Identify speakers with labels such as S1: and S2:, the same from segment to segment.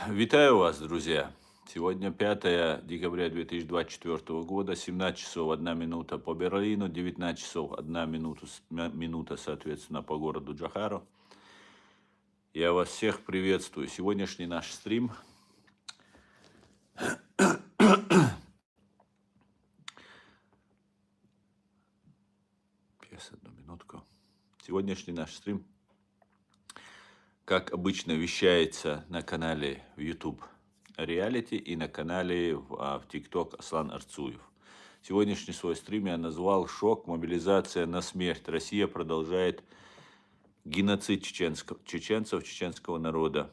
S1: Витаю вас, друзья! Сегодня 5 декабря 2024 года, 17 часов 1 минута по Берлину, 19 часов 1 минута, соответственно, по городу Джохару. Я вас всех приветствую. Сегодняшний наш стрим Сейчас, одну минутку. Сегодняшний наш стрим, как обычно, вещается на канале в YouTube Реалити и на канале в TikTok Аслан Арцуев. Сегодняшний свой стрим я назвал «Шок. Мобилизация на смерть. Россия продолжает геноцид чеченцев, чеченского народа».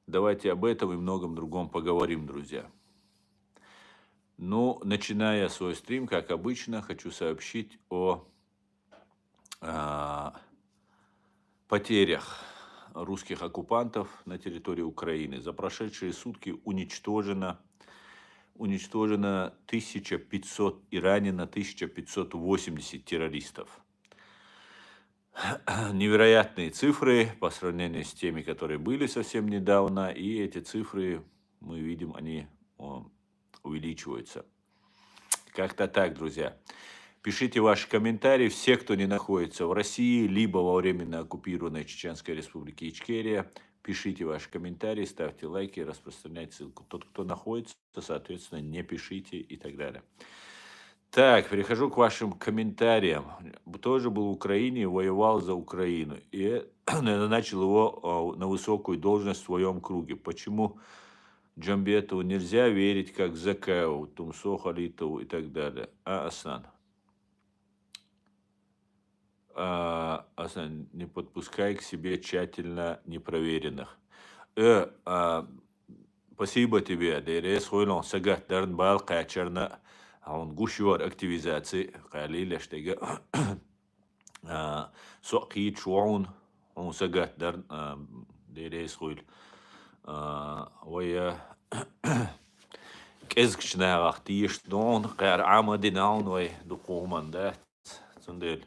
S1: Давайте об этом и многом другом поговорим, друзья. Ну, начиная свой стрим, как обычно, хочу сообщить о потерях русских оккупантов на территории Украины. За прошедшие сутки уничтожено 1500 и ранено 1580 террористов. Невероятные цифры по сравнению с теми, которые были совсем недавно, и эти цифры, мы видим, они увеличиваются. Как-то так, друзья. Пишите ваши комментарии. Все, кто не находится в России, либо во временно оккупированной Чеченской Республике Ичкерия, пишите ваши комментарии, ставьте лайки, распространяйте ссылку. Тот, кто находится, соответственно, не пишите и так далее. Так, перехожу к вашим комментариям. Тоже был в Украине, воевал за Украину. И начал его на высокую должность в своем круге. Почему Джамбетову нельзя верить, как Закаеву, Тумсо, Халитову и так далее? Асан, не подпускай к себе тщательно непроверенных. Спасибо тебе. Дерес хойлон сагат дарн бал качерна. Он гушевар активизации. Калиля штега. Соқит шуун. Он сагат дарн дерес хойл. Вая кезгчна ахтиш дон кар амадинаун вай дукуман да. Цундел.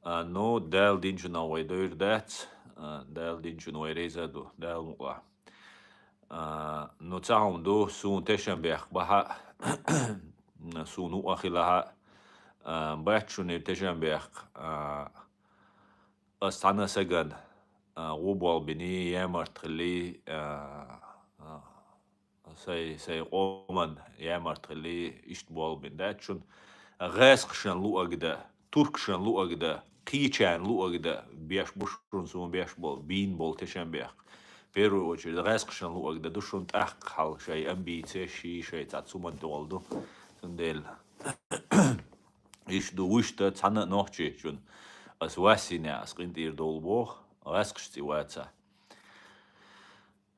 S1: No, дал динчуна вай дойр дат. Дал динчуна вай резаду. Дал муа. No цаун до сун тешамбех баха. Сун уахилаха. Бачуни тешамбех. Астана саган. Губал бини ямартли. Сай оман ямартли иштбал бин дачун. Гэсхшан луагда. Туркшан луагда. Кичан луагда. Беш бушрун сун беш бол. Бин бол тешамбех. В первую очередь, рэскшан луагда душун таххал шай амбиция ши шай цацуман толду. Сундель. Ишду вышта цана нохчи чун. Ас васиня аскинтир долбох. Рэскшти ваца.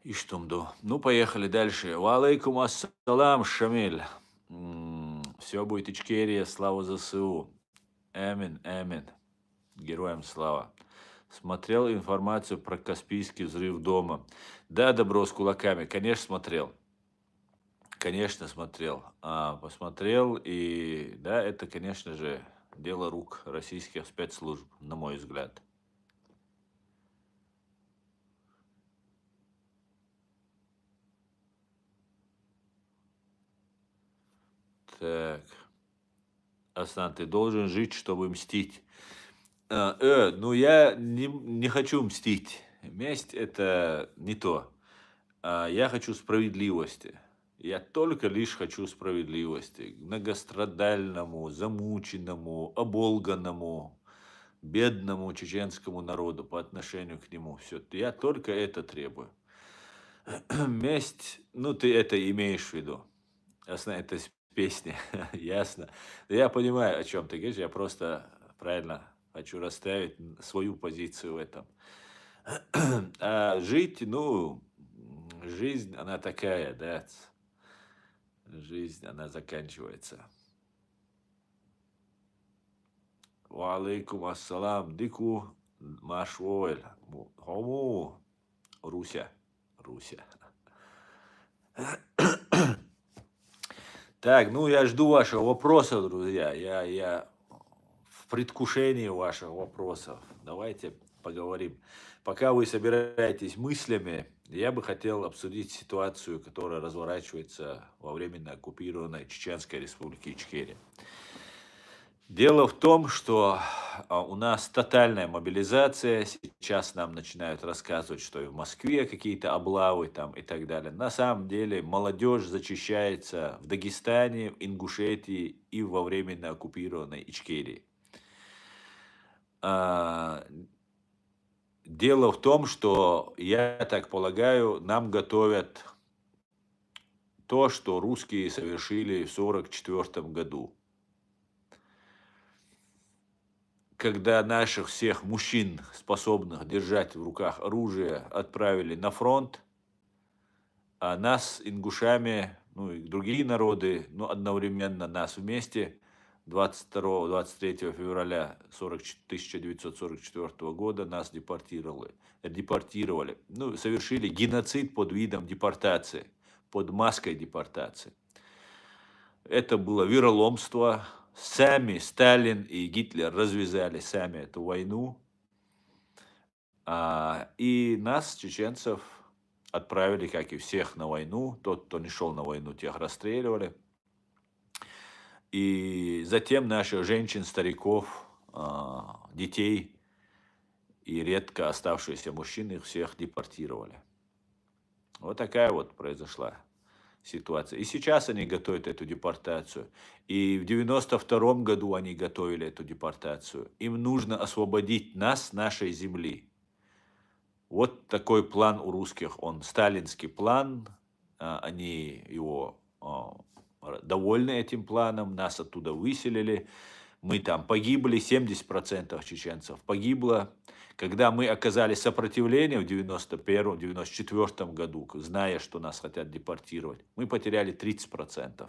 S1: Иштумду. Ну, поехали дальше. Ва алейкум ассалам, Шамиль. Все будет Ичкерия, слава ЗСУ. Амин, амин. Героям слава. Смотрел информацию про Каспийский взрыв дома. Да, добро с кулаками. Конечно, смотрел. Конечно, смотрел. Посмотрел. И да, это, конечно же, дело рук российских спецслужб, на мой взгляд. Так. Асан, ты должен жить, чтобы мстить. Ну я не хочу мстить. Месть это не то. Я хочу справедливости. Я только лишь хочу справедливости. Многострадальному, замученному, оболганному, бедному чеченскому народу по отношению к нему. Все. Я только это требую. Месть, ну ты это имеешь в виду. Ясно, это песня, ясно. Я понимаю, о чем ты говоришь, я просто правильно хочу расставить свою позицию в этом. А жить, ну, жизнь, она такая, да. Жизнь, она заканчивается. Ва алейкум ассалам, дику машвоэль. Хому, Руся, Руся. Так, ну я жду вашего вопроса, друзья. Я в предвкушении ваших вопросов. Давайте поговорим. Пока вы собираетесь мыслями, я бы хотел обсудить ситуацию, которая разворачивается во временно оккупированной Чеченской республике Ичкерия. Дело в том, что у нас тотальная мобилизация. Сейчас нам начинают рассказывать, что и в Москве какие-то облавы там и так далее. На самом деле молодежь зачищается в Дагестане, в Ингушетии и во временно оккупированной Ичкерии. А, Дело в том, что, я так полагаю, нам готовят то, что русские совершили в 1944 году. Когда наших всех мужчин, способных держать в руках оружие, отправили на фронт, а нас, ингушами, ну и другие народы, ну одновременно нас вместе, 22-23 февраля 1944 года нас депортировали, ну, совершили геноцид под видом депортации, под маской депортации. Это было вероломство. Сами Сталин и Гитлер развязали сами эту войну. И нас, чеченцев, отправили, как и всех, на войну. Тот, кто не шел на войну, тех расстреливали. И затем наших женщин, стариков, детей и редко оставшиеся мужчины, их всех депортировали. Вот такая вот произошла ситуация. И сейчас они готовят эту депортацию. И в 1992 году они готовили эту депортацию. Им нужно освободить нас, нашей земли. Вот такой план у русских. Он сталинский план. Они его довольны этим планом. Нас оттуда выселили. Мы там погибли, 70% чеченцев погибло. Когда мы оказали сопротивление в 1991-1994 году, зная, что нас хотят депортировать, мы потеряли 30%.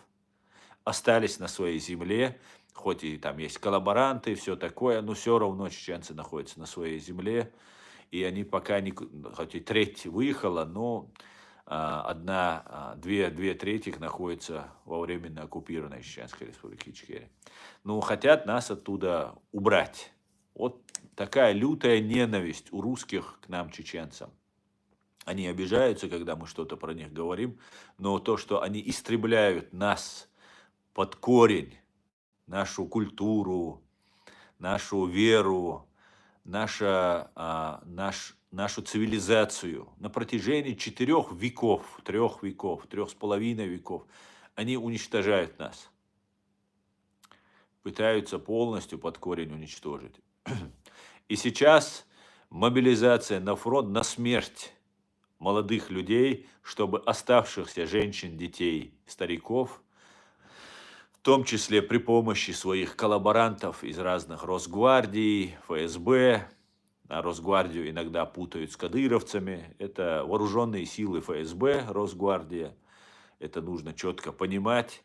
S1: Остались на своей земле, хоть и там есть коллаборанты и все такое, но все равно чеченцы находятся на своей земле. И они пока не, хоть и треть выехала, но две трети находятся во временно оккупированной Чеченской республике Ичкерия. Ну, хотят нас оттуда убрать. Вот такая лютая ненависть у русских к нам, чеченцам. Они обижаются, когда мы что-то про них говорим, но то, что они истребляют нас под корень, нашу культуру, нашу веру, нашу цивилизацию на протяжении 4 веков, 3,5 веков, они уничтожают нас. Пытаются полностью под корень уничтожить. И сейчас мобилизация на фронт, на смерть молодых людей, чтобы оставшихся женщин, детей, стариков, в том числе при помощи своих коллаборантов из разных Росгвардий, ФСБ, а Росгвардию иногда путают с кадыровцами, это вооруженные силы ФСБ, Росгвардия, это нужно четко понимать.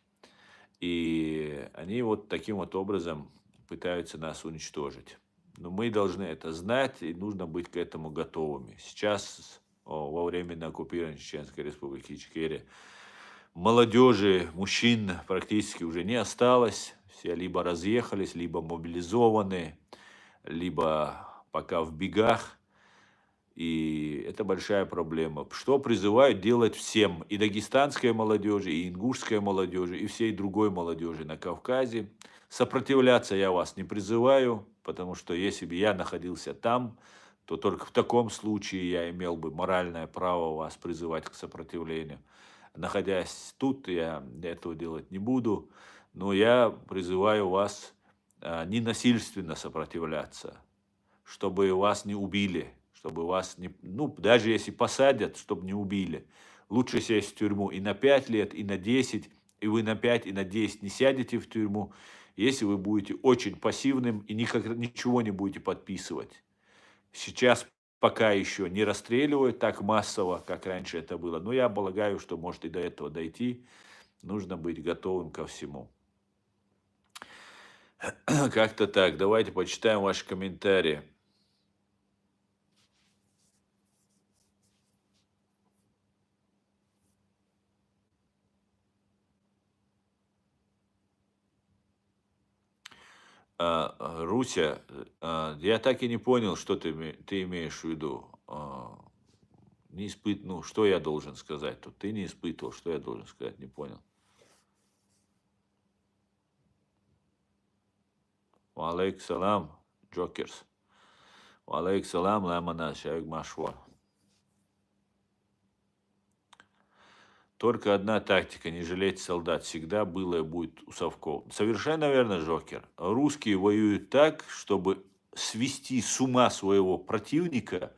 S1: И они вот таким вот образом пытаются нас уничтожить. Но мы должны это знать, и нужно быть к этому готовыми. Сейчас, во временно оккупированной Чеченской республики Ичкерия, молодежи, мужчин практически уже не осталось. Все либо разъехались, либо мобилизованы, либо пока в бегах. И это большая проблема. Что призывают делать всем, и дагестанской молодежи, и ингушской молодежи, и всей другой молодежи на Кавказе. Сопротивляться я вас не призываю, потому что если бы я находился там, то только в таком случае я имел бы моральное право вас призывать к сопротивлению. Находясь тут, я этого делать не буду, но я призываю вас ненасильственно сопротивляться, чтобы вас не убили, чтобы вас не, ну, даже если посадят, чтобы не убили. Лучше сесть в тюрьму и на 5 лет, и на 10, и вы на 5, и на 10 не сядете в тюрьму, если вы будете очень пассивным и ничего не будете подписывать. Сейчас пока еще не расстреливают так массово, как раньше это было, но я полагаю, что может и до этого дойти. Нужно быть готовым ко всему. Как-то так. Давайте почитаем ваши комментарии. Руся, я так и не понял, что ты имеешь в виду. Не ну, что я должен сказать тут? Ты не испытывал, что я должен сказать, не понял. Валейк салам, Джокерс. Валейк салам, Ламана, Шайк Машва. Только одна тактика – не жалеть солдат. Всегда было и будет у совков. Совершенно верно, Джокер. Русские воюют так, чтобы свести с ума своего противника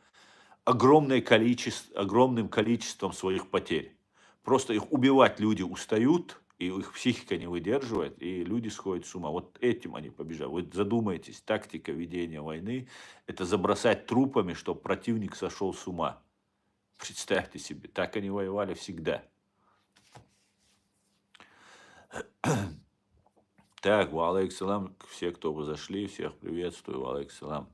S1: огромным количеством своих потерь. Просто их убивать люди устают, и их психика не выдерживает, и люди сходят с ума. Вот этим они побежали. Вот задумайтесь, тактика ведения войны – это забросать трупами, чтобы противник сошел с ума. Представьте себе, так они воевали всегда. Так, валейк салам, все, кто зашли, всех приветствую, валейк салам.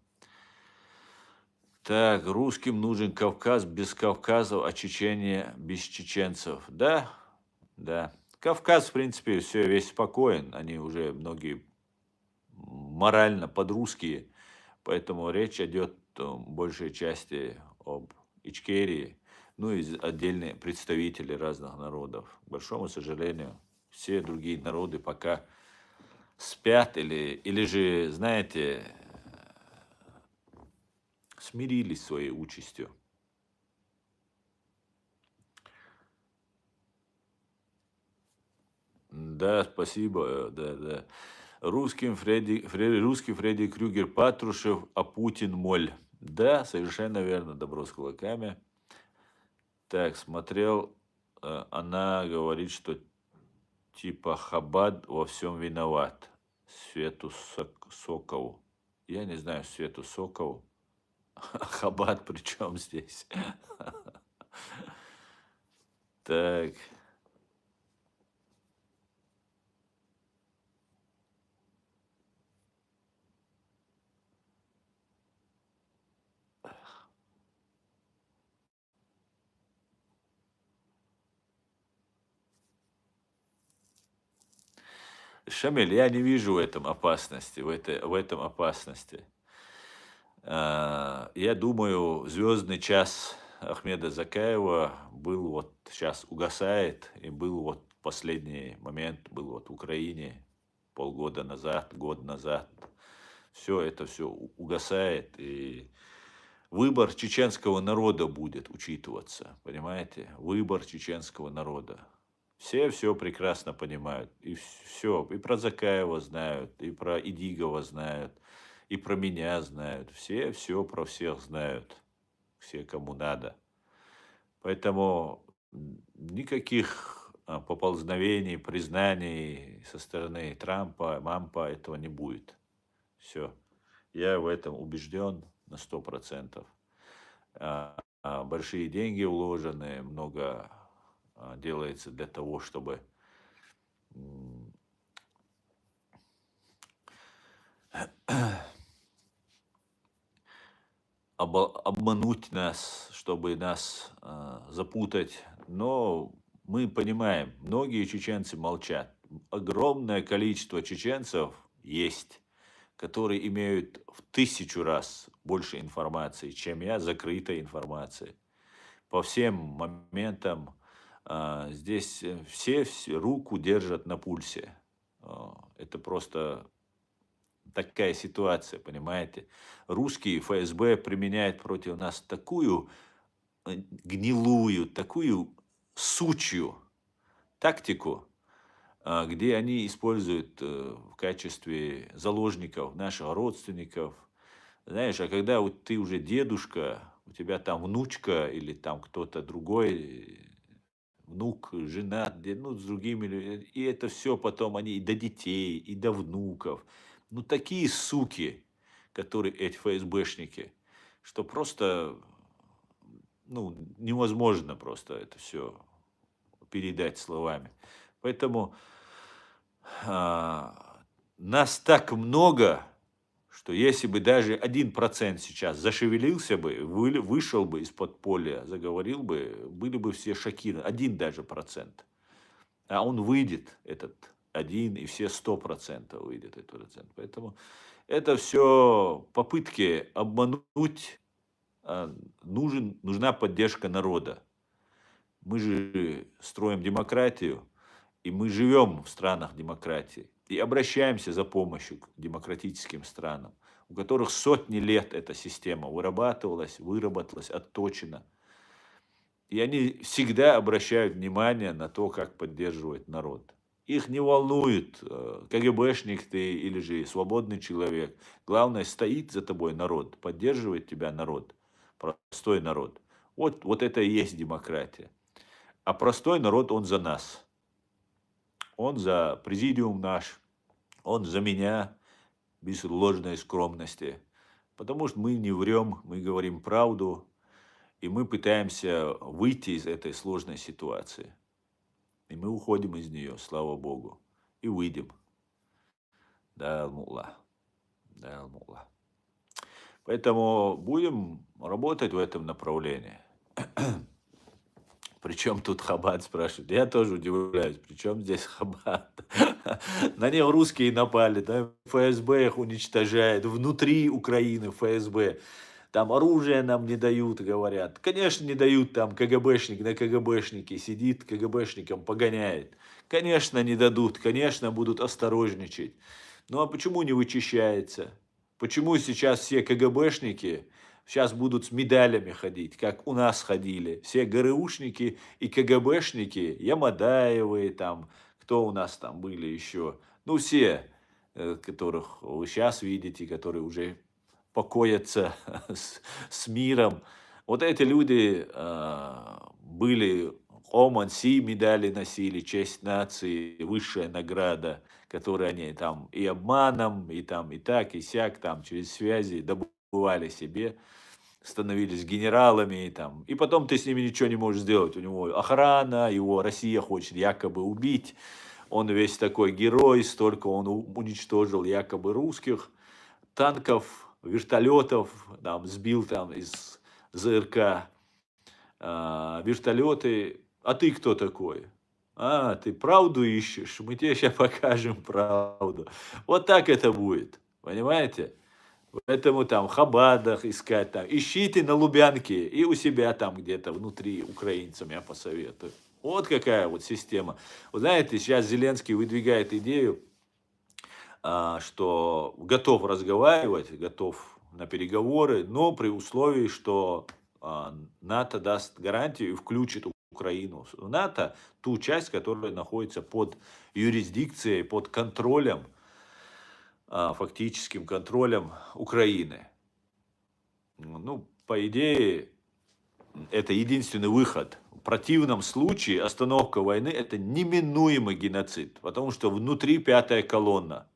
S1: Так, русским нужен Кавказ без кавказов, а Чечения без чеченцев. Да, да. Кавказ, в принципе, все, весь спокоен. Они уже многие морально подрусские. Поэтому речь идет в большей части об Ичкерии. Ну и отдельные представители разных народов. К большому сожалению, все другие народы пока спят или же, знаете, смирились своей участью. Да, спасибо, да, да. Русский Фредди Крюгер Патрушев, а Путин моль. Да, совершенно верно, добро с кулаками. Так, смотрел, она говорит, что типа Хабад во всем виноват. Свету Сокову. Я не знаю Свету Сокову. Хабад при чем здесь? Так. Шамиль, я не вижу в этом опасности, в этом опасности. Я думаю, звездный час Ахмеда Закаева был вот сейчас угасает, и был вот последний момент, был вот в Украине полгода назад, год назад. Все это все угасает, и выбор чеченского народа будет учитываться, понимаете? Выбор чеченского народа. Все прекрасно понимают. И все, и про Закаева знают, и про Идигова знают, и про меня знают. Все про всех знают. Все, кому надо. Поэтому никаких поползновений, признаний со стороны Трампа, Мампа этого не будет. Все. Я в этом убежден на 100%. Большие деньги уложены, много делается для того, чтобы обмануть нас, чтобы нас запутать. Но мы понимаем, многие чеченцы молчат. Огромное количество чеченцев есть, которые имеют в 1000 раз больше информации, чем я, закрытой информации. По всем моментам здесь все руку держат на пульсе. Это просто такая ситуация, понимаете? Русские ФСБ применяют против нас такую гнилую, такую сучью тактику, где они используют в качестве заложников наших родственников. Знаешь, а когда вот ты уже дедушка, у тебя там внучка или там кто-то другой, внук, жена, ну, с другими людьми, и это все потом они и до детей, и до внуков. Ну, такие суки, которые эти ФСБшники, что просто, ну, невозможно просто это все передать словами. Поэтому нас так много, что если бы даже 1% сейчас зашевелился бы, вышел бы из подполья, заговорил бы, были бы все шокированы. 1 даже процент. А он выйдет, этот один, и все 100% выйдет этот процент. Поэтому это все попытки обмануть. Нужна поддержка народа. Мы же строим демократию, и мы живем в странах демократии. И обращаемся за помощью к демократическим странам, у которых сотни лет эта система выработалась, отточена. И они всегда обращают внимание на то, как поддерживать народ. Их не волнует, КГБшник ты или же свободный человек. Главное, стоит за тобой народ, поддерживает тебя народ, простой народ. Вот это и есть демократия. А простой народ, он за нас. Он за президиум наш, он за меня, без ложной скромности. Потому что мы не врем, мы говорим правду, и мы пытаемся выйти из этой сложной ситуации. И мы уходим из нее, слава Богу, и выйдем. Да, Алмулла. Да, Алмулла. Поэтому будем работать в этом направлении. Причем тут Хаббат, спрашивает. Я тоже удивляюсь, причем здесь Хаббат? На них русские напали, там ФСБ их уничтожает, внутри Украины ФСБ. Там оружие нам не дают, говорят. Конечно, не дают, там КГБшник на КГБшнике сидит, КГБшником погоняет. Конечно, не дадут, конечно, будут осторожничать. Ну а почему не вычищается? Почему сейчас все КГБшники сейчас будут с медалями ходить, как у нас ходили? Все ГРУшники и КГБшники, Ямадаевы, там, кто у нас там были еще? Ну все, которых вы сейчас видите, которые уже покоятся с миром. Вот эти люди были, ОМОН-Си медали носили, честь нации, высшая награда, которую они там и обманом, и там и так, и сяк, там через связи добывали себе, становились генералами, и там, и потом ты с ними ничего не можешь сделать. У него охрана, его Россия хочет якобы убить, он весь такой герой, столько он уничтожил якобы русских, танков, вертолетов, там, сбил там из ЗРК вертолеты. А ты кто такой? А, ты правду ищешь? Мы тебе сейчас покажем правду. Вот так это будет. Понимаете? Поэтому там в Хабадах искать, там, ищите на Лубянке и у себя там где-то внутри украинцам, я посоветую. Вот какая вот система. Вы знаете, сейчас Зеленский выдвигает идею, что готов разговаривать, готов на переговоры, но при условии, что НАТО даст гарантию и включит Украину в НАТО, ту часть, которая находится под юрисдикцией, под контролем, фактическим контролем Украины. Ну, по идее, это единственный выход. В противном случае остановка войны – это неминуемый геноцид, потому что внутри пятая колонна.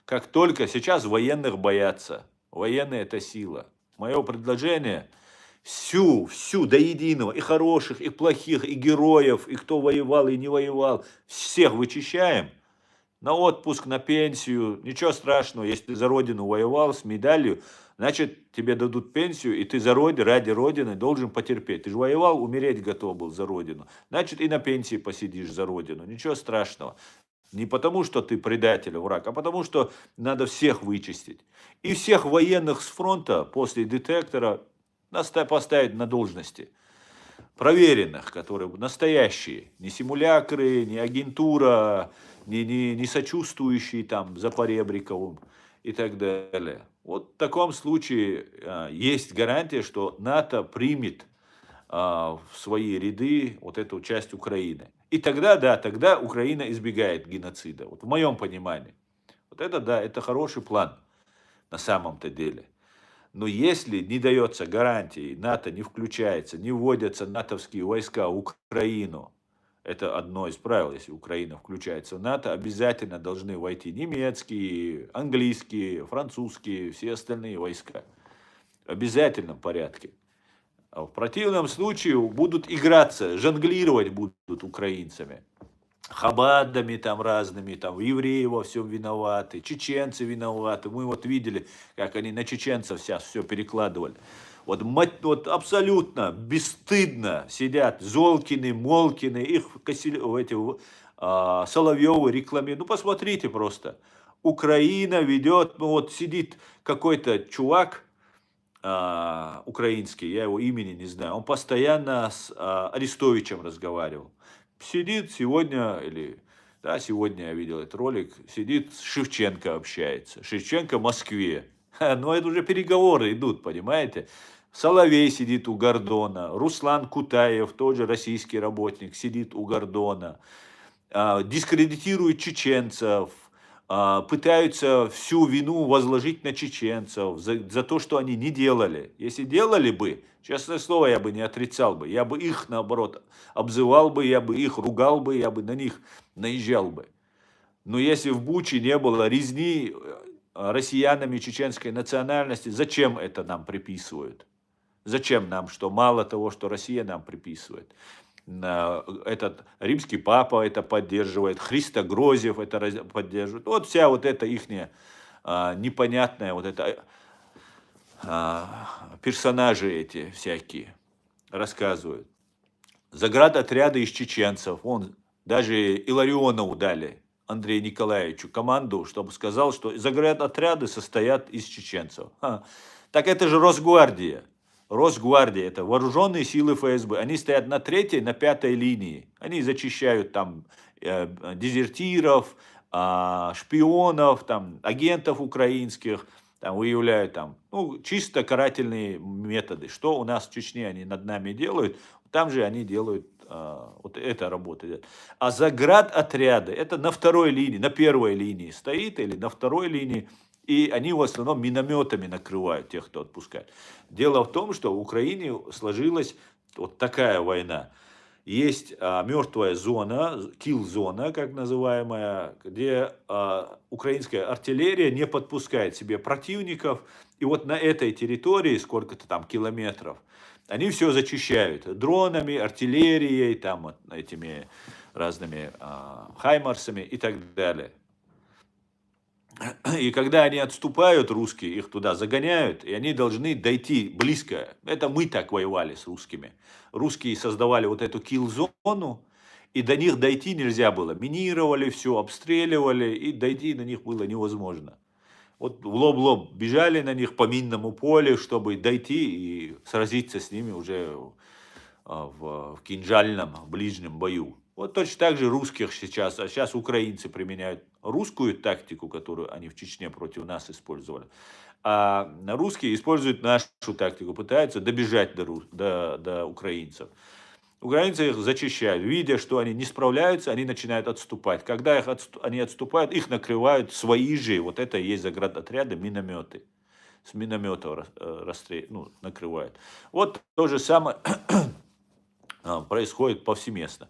S1: Как только сейчас военных боятся, военные – это сила. Мое предложение – всю до единого, и хороших, и плохих, и героев, и кто воевал, и не воевал, всех вычищаем на отпуск, на пенсию. Ничего страшного, если ты за родину воевал с медалью, значит, тебе дадут пенсию, и ты за родину, ради родины должен потерпеть. Ты же воевал, умереть готов был за родину. Значит, и на пенсии посидишь за родину. Ничего страшного. Не потому, что ты предатель, враг, а потому, что надо всех вычистить. И всех военных с фронта после детектора поставить на должности. Проверенных, которые настоящие. Не симулякры, не агентура, не сочувствующие там за Поребриковым и так далее. Вот в таком случае есть гарантия, что НАТО примет в свои ряды вот эту часть Украины. И тогда, да, тогда Украина избегает геноцида. Вот в моем понимании. Вот это, да, это хороший план на самом-то деле. Но если не дается гарантии, НАТО не включается, не вводятся натовские войска в Украину, это одно из правил, если Украина включается в НАТО, обязательно должны войти немецкие, английские, французские, все остальные войска. В обязательном порядке. А в противном случае будут играться, жонглировать будут украинцами. Хабадами там разными, там евреи во всем виноваты, чеченцы виноваты. Мы вот видели, как они на чеченцев сейчас все перекладывали. Вот абсолютно бесстыдно сидят Золкины, Молкины, их Соловьевы рекламируют. Ну, посмотрите просто. Украина ведет, ну вот сидит какой-то чувак, украинский, я его имени не знаю, он постоянно с Арестовичем разговаривал. Сидит сегодня, или, да, сегодня я видел этот ролик, сидит с Шевченко общается. Шевченко в Москве. Но это уже переговоры идут, понимаете? Соловей сидит у Гордона, Руслан Кутаев, тоже российский работник, сидит у Гордона, дискредитируют чеченцев, пытаются всю вину возложить на чеченцев за то, что они не делали. Если делали бы, честное слово, я бы не отрицал бы. Я бы их, наоборот, обзывал бы, я бы их ругал бы, я бы на них наезжал бы. Но если в Буче не было резни россиянами чеченской национальности, зачем это нам приписывают? Зачем нам, что мало того, что Россия нам приписывает? Этот римский папа это поддерживает, Христо Грозев это поддерживает. Вот вся вот эта ихняя непонятная вот это персонажи эти всякие рассказывают. Заградотряды из чеченцев. Вон даже Иларионову дали, Андрею Николаевичу, команду, чтобы сказал, что заградотряды состоят из чеченцев. Так это же Росгвардия. Росгвардия – это вооруженные силы ФСБ. Они стоят на третьей, на пятой линии. Они зачищают там дезертиров, шпионов, там, агентов украинских, там, выявляют там, ну, чисто карательные методы. Что у нас в Чечне они над нами делают, там же они делают, вот эта работа идет. А заградотряды – это на второй линии, на первой линии стоит или на второй линии. И они в основном минометами накрывают тех, кто отпускает. Дело в том, что в Украине сложилась вот такая война. Есть мертвая зона, килл-зона, как называемая, где украинская артиллерия не подпускает себе противников. И вот на этой территории, сколько-то там километров, они все зачищают дронами, артиллерией, там, этими разными хаймарсами и так далее. И когда они отступают, русские, их туда загоняют, и они должны дойти близко. Это мы так воевали с русскими. Русские создавали вот эту килл-зону, и до них дойти нельзя было. Минировали все, обстреливали, и дойти до них было невозможно. Вот в лоб-лоб бежали на них по минному полю, чтобы дойти и сразиться с ними уже в кинжальном ближнем бою. Вот точно так же русских сейчас, а сейчас украинцы применяют русскую тактику, которую они в Чечне против нас использовали, а русские используют нашу тактику, пытаются добежать до украинцев. Украинцы их зачищают, видя, что они не справляются, они начинают отступать. Когда они отступают, их накрывают свои же, вот это и есть заградотряды, минометы. С минометов накрывают. Вот то же самое происходит повсеместно.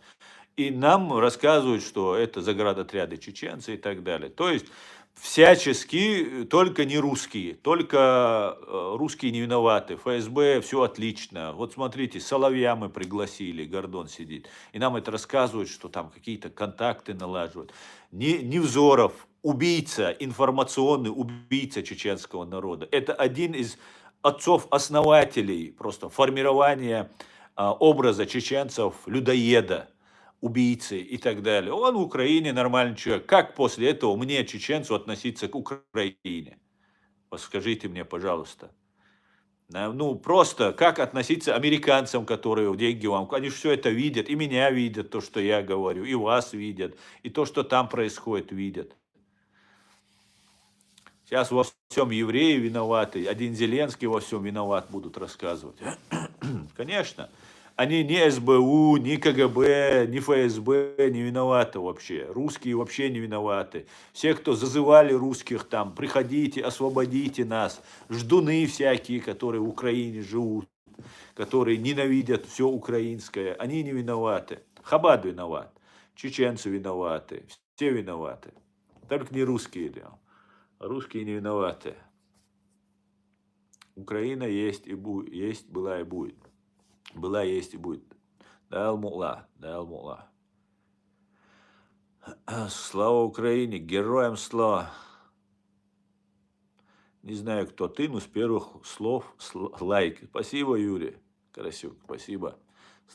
S1: И нам рассказывают, что это заградотряды чеченцы и так далее. То есть всячески только не русские, только русские не виноваты. ФСБ, все отлично. Вот смотрите, Соловья мы пригласили, Гордон сидит. И нам это рассказывают, что там какие-то контакты налаживают. Невзоров, убийца, информационный убийца чеченского народа. Это один из отцов-основателей просто формирования образа чеченцев, людоеда, убийцы и так далее. Он в Украине нормальный человек. Как после этого мне, чеченцу, относиться к Украине? Вот скажите мне, пожалуйста. Ну, просто как относиться американцам, которые деньги вам... Они же все это видят, и меня видят, то, что я говорю, и вас видят, и то, что там происходит, видят. Сейчас во всем евреи виноваты, один Зеленский во всем виноват, будут рассказывать. Конечно. Они ни СБУ, ни КГБ, ни ФСБ не виноваты вообще. Русские вообще не виноваты. Все, кто зазывали русских там, приходите, освободите нас. Ждуны всякие, которые в Украине живут, которые ненавидят все украинское, они не виноваты. Хабад виноват, чеченцы виноваты, все виноваты. Только не русские. Русские не виноваты. Украина есть и будет, есть, была и будет. Была, есть и будет. Да, Алмула, да, Алмула. Слава Украине, героям слава. Не знаю, кто ты, но с первых слов лайк. Спасибо, Юрий Карасюк, спасибо.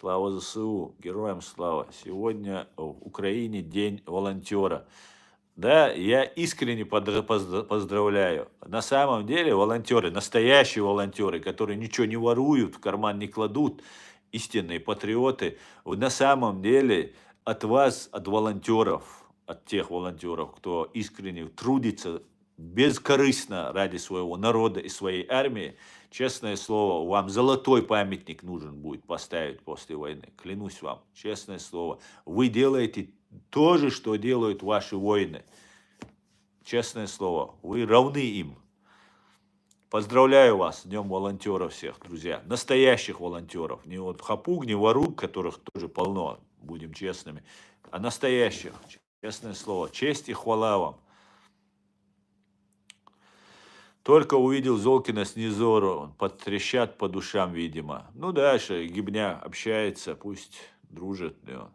S1: Слава ЗСУ, героям слава. Сегодня в Украине день волонтера. Да, я искренне поздравляю. На самом деле волонтеры, настоящие волонтеры, которые ничего не воруют, в карман не кладут, истинные патриоты, на самом деле от вас, от волонтеров, от тех волонтеров, кто искренне трудится бескорыстно ради своего народа и своей армии, честное слово, вам золотой памятник нужен будет поставить после войны. Клянусь вам, честное слово. Вы делаете то же, что делают ваши воины. Честное слово, вы равны им. Поздравляю вас с Днем волонтеров всех, друзья. Настоящих волонтеров. Не вот хапуг, не ворук, которых тоже полно, будем честными, а настоящих. Честное слово. Честь и хвала вам. Только увидел Золкина с Низору, подтрещат по душам, видимо. Ну, дальше Гибня общается, пусть дружит. Да.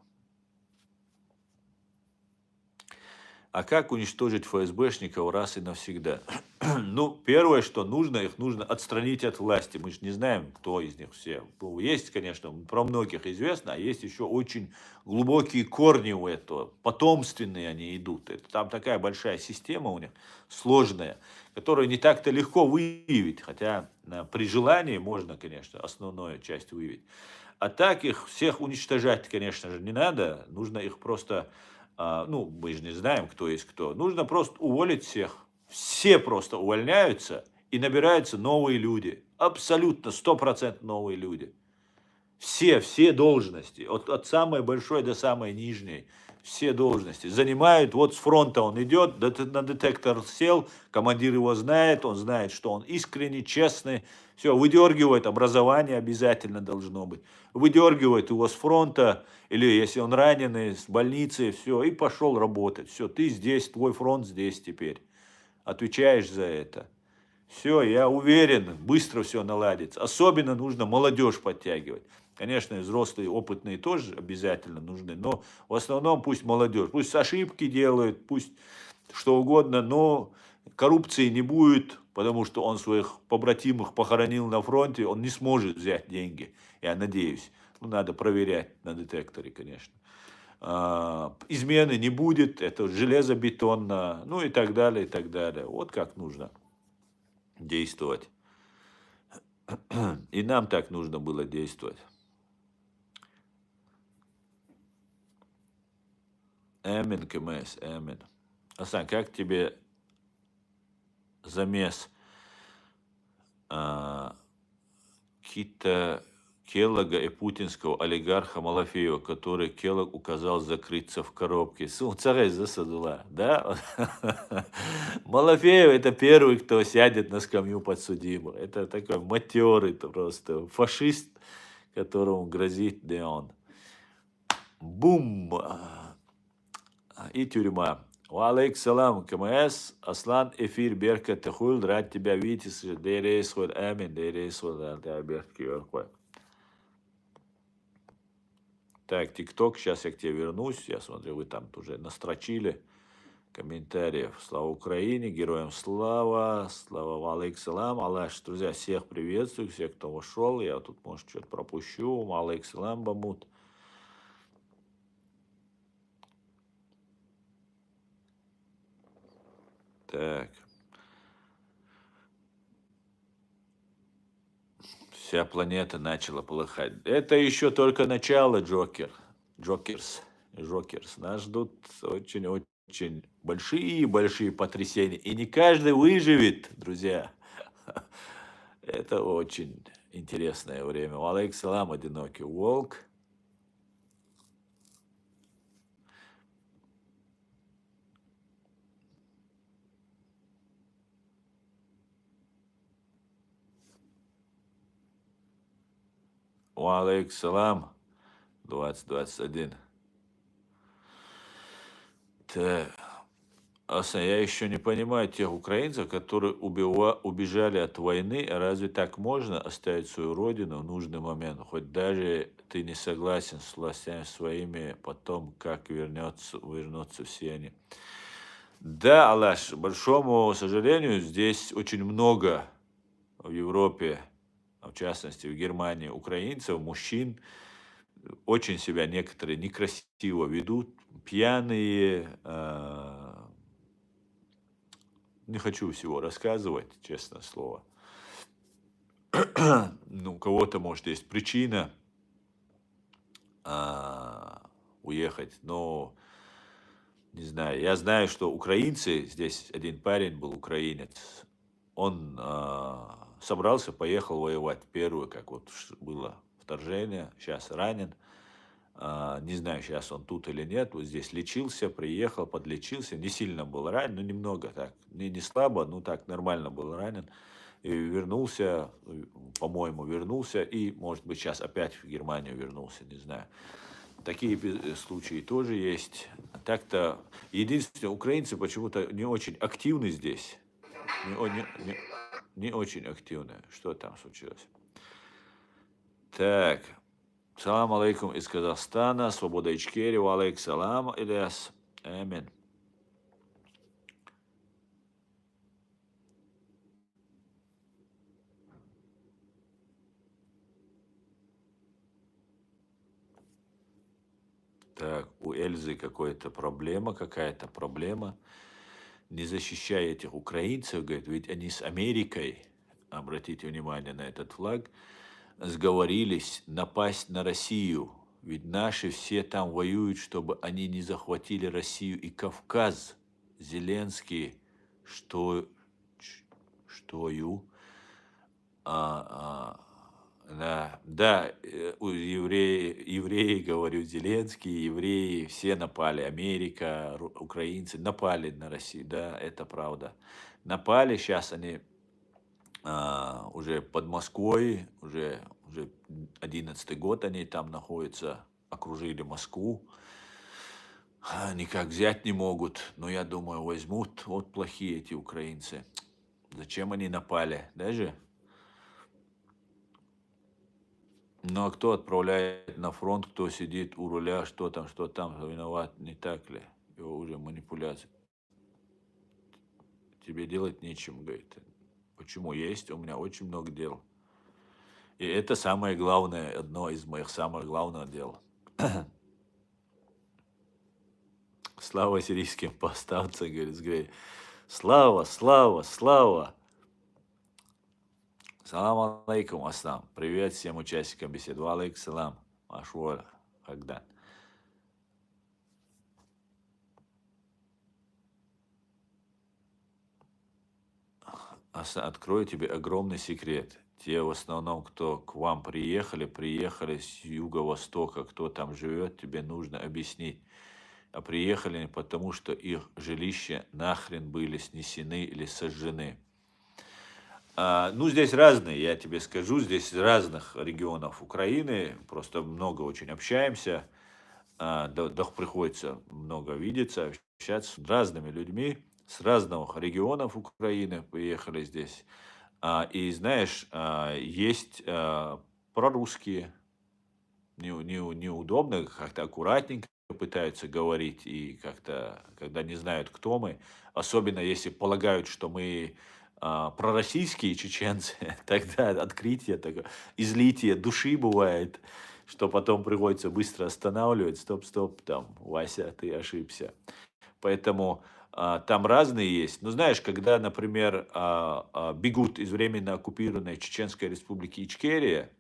S1: А как уничтожить ФСБшников раз и навсегда? Ну, первое, что нужно, их нужно отстранить от власти. Мы же не знаем, кто из них все. Ну, есть, конечно, про многих известно, а есть еще очень глубокие корни у этого. Потомственные они идут. Это, там такая большая система у них, сложная, которую не так-то легко выявить. Хотя при желании можно, конечно, основную часть выявить. А так их всех уничтожать, конечно же, не надо. Нужно их просто ну, мы же не знаем, кто есть кто. Нужно просто уволить всех. Все просто увольняются, и набираются новые люди. Абсолютно, 100% новые люди. Все должности, от самой большой до самой нижней, все должности занимают. Вот с фронта он идет, на детектор сел, командир его знает, он знает, что он искренний, честный. Все, выдергивает, образование обязательно должно быть. Выдергивает его с фронта, или если он раненый, с больницы, все, и пошел работать. Все, ты здесь, твой фронт здесь теперь. Отвечаешь за это. Все, я уверен, быстро все наладится. Особенно нужно молодежь подтягивать. Конечно, и взрослые, опытные тоже обязательно нужны, но в основном пусть молодежь. Пусть ошибки делают, пусть что угодно, но коррупции не будет, потому что он своих побратимых похоронил на фронте, он не сможет взять деньги, я надеюсь. Ну, надо проверять на детекторе, конечно. Измены не будет, это железобетонно, ну и так далее, и так далее. Вот как нужно действовать. И нам так нужно было действовать. Эмин, КМС, Эмин. Асан, как тебе замес Кита Келлога и путинского олигарха Малафеева, который Келлог указал закрыться в коробке? Царай засадила, да? Малафеев это первый, кто сядет на скамью подсудимых. Это такой матерый просто фашист, которому грозит Деон. Бум! И тюрьма. Валейк салам, КМС, Аслан, эфир, Берка, Техуль, рад тебя видеть, Дейрейс, ход, амин, Дейрейс, ход, Берка, Так, ТикТок, сейчас я к тебе вернусь, я смотрю, вы там уже настрочили комментариев. Слава Украине, героям слава, слава алейк салам, Аллах, друзья, всех приветствую, всех, кто вошел, я тут, может, что-то пропущу, алейк салам, Бамут. Так. Вся планета начала полыхать. Это еще только начало, Джокер. Джокерс. Нас ждут очень большие потрясения. И не каждый выживет, друзья. Это очень интересное время. Алейк салам, одинокий волк. Алейк салам, 2021. Так. Аса, я еще не понимаю тех украинцев, которые убежали от войны. Разве так можно оставить свою родину в нужный момент? Хоть даже ты не согласен с властями своими, потом как вернутся все они. Да, Алаш, к большому сожалению, здесь очень много в Европе, в частности в Германии, украинцев, мужчин, Очень себя некоторые некрасиво ведут, пьяные. Не хочу всего рассказывать, честное слово. Ну, у кого-то, может, есть причина уехать, но не знаю. Я знаю, что украинцы, здесь один парень был украинец, он собрался, поехал воевать. Первое, как вот было вторжение, сейчас ранен. Не знаю, сейчас он тут или нет. Вот здесь лечился, приехал, подлечился. Не сильно был ранен, но немного так. Не слабо, но так нормально был ранен. И вернулся, по-моему, вернулся. И, может быть, сейчас опять в Германию вернулся, не знаю. Такие случаи тоже есть. Так-то единственное, украинцы почему-то не очень активны здесь. Не, не очень активны. Что там случилось? Так. Салам алейкум из Казахстана. Свобода Ичкерия. Алейк салам, Ильяс. Амин. Так, у Эльзы какая-то проблема. Не защищай этих украинцев, говорит, ведь они с Америкой, обратите внимание на этот флаг, сговорились напасть на Россию. Ведь наши все там воюют, чтобы они не захватили Россию и Кавказ. Зеленский, что, что да, евреи, говорю, Зеленский, евреи, все напали, Америка, украинцы напали на Россию, да, это правда. Напали, сейчас они уже под Москвой, уже 11-й год они там находятся, окружили Москву, никак взять не могут, но я думаю, возьмут, вот плохие эти украинцы. Зачем они напали, даже? Ну, а кто отправляет на фронт, кто сидит у руля, что там, виноват, не так ли? Его уже манипуляция. Тебе делать нечем, говорит. Почему? Есть, у меня очень много дел. И это самое главное, одно из моих самых главных дел. Слава сирийским повстанцам, говорит. Слава, слава, слава. Салам алейкум, Аслам. Привет всем участникам беседы. Алейкум салам. Машура. Хагдан. Открою тебе огромный секрет. Те в основном, кто к вам приехали с юго-востока, кто там живет, тебе нужно объяснить. А приехали не потому, что их жилища нахрен были снесены или сожжены. Ну, здесь разные, я тебе скажу, здесь из разных регионов Украины, просто много очень общаемся, приходится много видеться, общаться с разными людьми, с разных регионов Украины приехали здесь. И знаешь, есть прорусские, неудобно, как-то аккуратненько пытаются говорить, и как-то, когда не знают, кто мы, особенно если полагают, что мы пророссийские чеченцы, тогда открытие, такое, излитие души бывает, что потом приходится быстро останавливать, стоп, там, Вася, ты ошибся. Поэтому там разные есть. Но знаешь, когда, например, бегут из временно оккупированной Чеченской республики Ичкерия,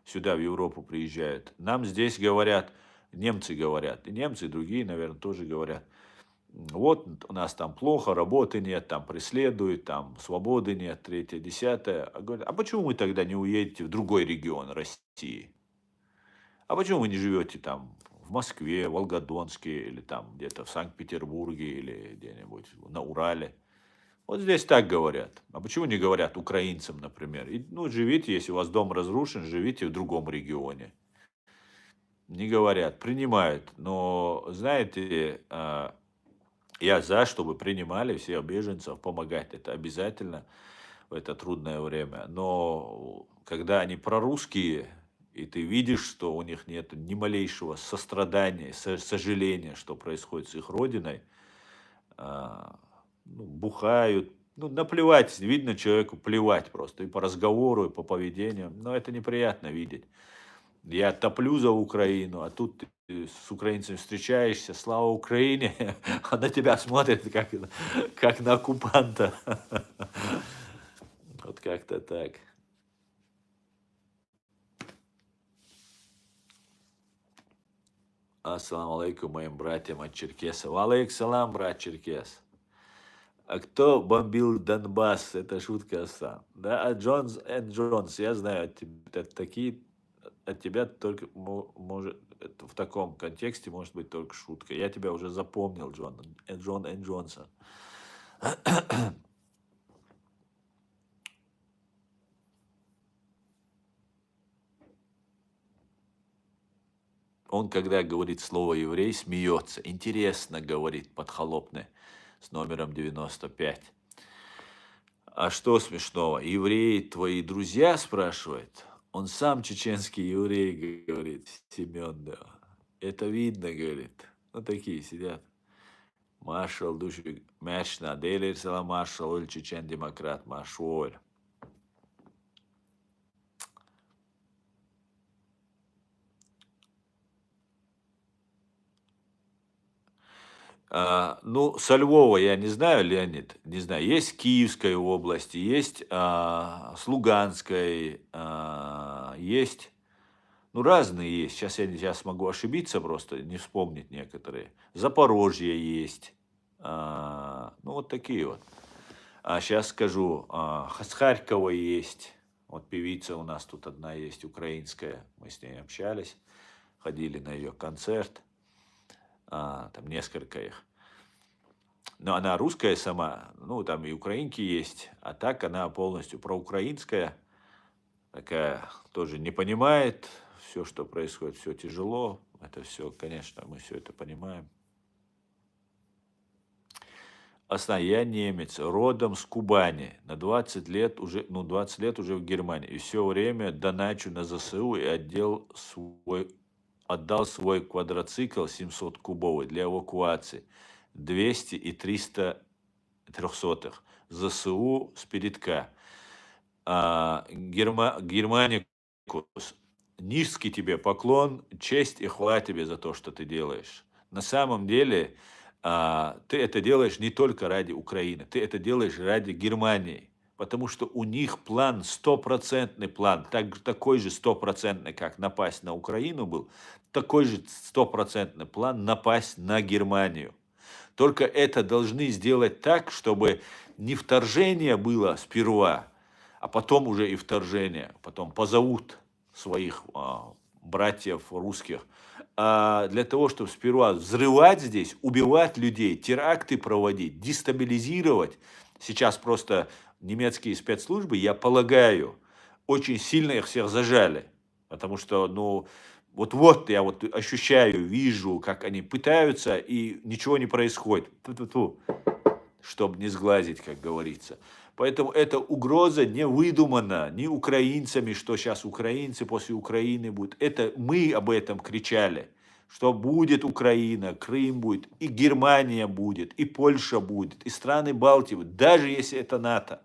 S1: сюда, в Европу приезжают, нам здесь говорят, немцы говорят, и немцы, и другие, наверное, тоже говорят, вот у нас там плохо, работы нет, там преследуют, там свободы нет, третье, десятое. А говорят, а почему вы тогда не уедете в другой регион России? А почему вы не живете там в Москве, Волгодонске, или там где-то в Санкт-Петербурге, или где-нибудь на Урале? Вот здесь так говорят. А почему не говорят украинцам, например? Ну, живите, если у вас дом разрушен, живите в другом регионе. Не говорят, принимают. Но, знаете, я за, чтобы принимали всех беженцев, помогать. Это обязательно в это трудное время. Но когда они прорусские, и ты видишь, что у них нет ни малейшего сострадания, сожаления, что происходит с их родиной, ну, бухают, ну, наплевать, видно человеку плевать просто и по разговору, и по поведению, но это неприятно видеть. Я топлю за Украину, а тут ты с украинцами встречаешься, слава Украине, а на тебя смотрят как на оккупанта. Вот как-то так. Ассаламу алейкум моим братьям от Черкеса. Валейк салам, брат Черкес. А кто бомбил Донбасс? Это шутка, Асан. Да, а Джонс энд Джонс, я знаю, такие, от тебя только может, в таком контексте может быть только шутка. Я тебя уже запомнил, Джон энд Джонсон. Он, когда говорит слово еврей, смеется. Интересно, говорит подхолопный с номером 95. А что смешного? Евреи твои друзья, спрашивает? Он сам чеченский еврей, говорит Семен, да. Это видно, говорит. Ну, такие сидят. Маршал, души, мэшна, дейлер села маршал, уль чечен демократ, машуоль. Ну, со Львова я не знаю, Леонид, не знаю. Есть Киевской области, есть с Луганской, есть, ну, разные есть. Сейчас могу ошибиться просто, не вспомнить некоторые. Запорожье есть. Ну, вот такие вот. А сейчас скажу, с Харькова есть. Вот певица у нас тут одна есть, украинская. Мы с ней общались, ходили на ее концерт. Там несколько их. Но она русская сама, ну, там и украинки есть, а так она полностью проукраинская, такая тоже не понимает все, что происходит, все тяжело, это все, конечно, мы все это понимаем. Я немец, родом с Кубани, на 20 лет уже, ну, 20 лет уже в Германии, и все время доначу на ЗСУ и отдал свой квадроцикл 700-кубовый для эвакуации. 200 и 300 трехсотых. ЗСУ с передка. Германикус, низкий тебе поклон, честь и хвала тебе за то, что ты делаешь. На самом деле, ты это делаешь не только ради Украины, ты это делаешь ради Германии. Потому что у них план, стопроцентный план, такой же стопроцентный, как напасть на Украину был, такой же стопроцентный план напасть на Германию. Только это должны сделать так, чтобы не вторжение было сперва, а потом уже и вторжение. Потом позовут своих братьев русских. А для того, чтобы сперва взрывать здесь, убивать людей, теракты проводить, дестабилизировать. Сейчас просто немецкие спецслужбы, я полагаю, очень сильно их всех зажали. Потому что, ну, вот я вот ощущаю, вижу, как они пытаются, и ничего не происходит. Ту-ту-ту, чтобы не сглазить, как говорится. Поэтому эта угроза не выдумана ни украинцами, что сейчас украинцы после Украины будут. Это мы об этом кричали, что будет Украина, Крым будет, и Германия будет, и Польша будет, и страны Балтии будут, даже если это НАТО.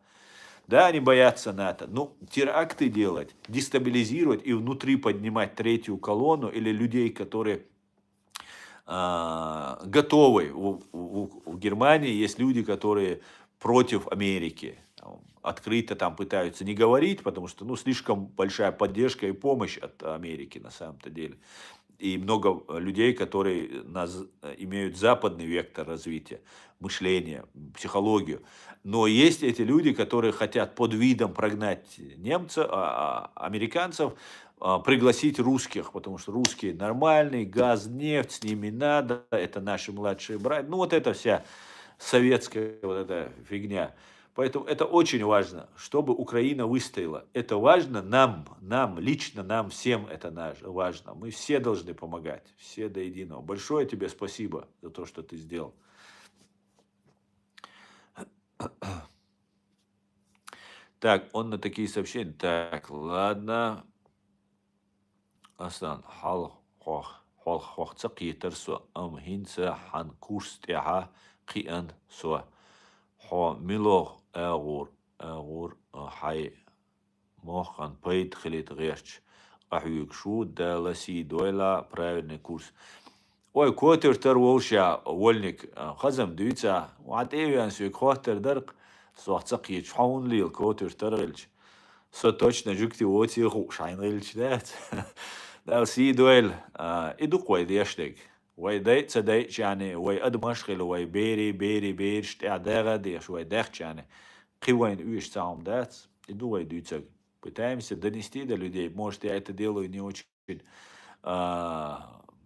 S1: Да, они боятся НАТО. Но теракты делать, дестабилизировать и внутри поднимать третью колонну или людей, которые готовы. В Германии есть люди, которые против Америки. Открыто там пытаются не говорить, потому что ну, слишком большая поддержка и помощь от Америки на самом-то деле. И много людей, которые имеют западный вектор развития, мышления, психологию. Но есть эти люди, которые хотят под видом прогнать немцев, американцев, пригласить русских, потому что русские нормальные, газ, нефть, с ними надо, это наши младшие братья. Ну, вот эта вся советская вот эта фигня. Поэтому это очень важно, чтобы Украина выстояла. Это важно нам, лично нам всем это важно. Мы все должны помогать, все до единого. Большое тебе спасибо за то, что ты сделал. Так, он на такие сообщения. Так, ладно. Асан, хох цакитер со амхинца хан курстяха киан со хо милох агур хай мохан пейт хилит герч Ахюкшу дала си дойла правильный курс. Ой, котер тер волша вольник хазам дюйца. Ватевиан сюк хотер дерк. Сохцак ечхаун лил котер тергельч. Со точно жукти оти шайн гельч дат. Дал си дуэль. Иду кой дештег. Вай дайт цадайт يعني وي اد مشغل وي بيري بيرش تاع داغا ديش وي داخت يعني قوين уж сам дат. Иду вай дюйцаг. Пытаемся донести до людей. Может, я это делаю не очень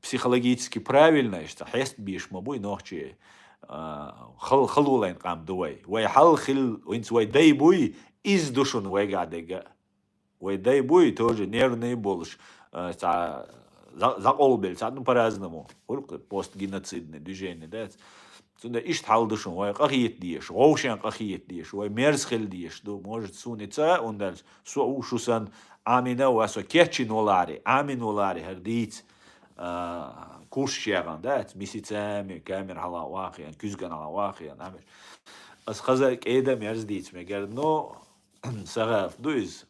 S1: психологически правильно, что хест биш мабуй нохчи خلولين قام دوي وي حل خل وانت وي داي بوي из душун وي قاعد وي داي بوي тоже нервный болш заقолбел садну по-разному постгеноцидное движение да сюда ишт хал душун вай قخيت диш роушен قخيت диш вай мерсхел диш до может суница он дальше су ушусан амина васо кетчин олари амин олари хардиц курс шаган да месяцами камер хала вахиан күзган хала вахиан амир as хазак эда мерздиц мегер но сагав дуиз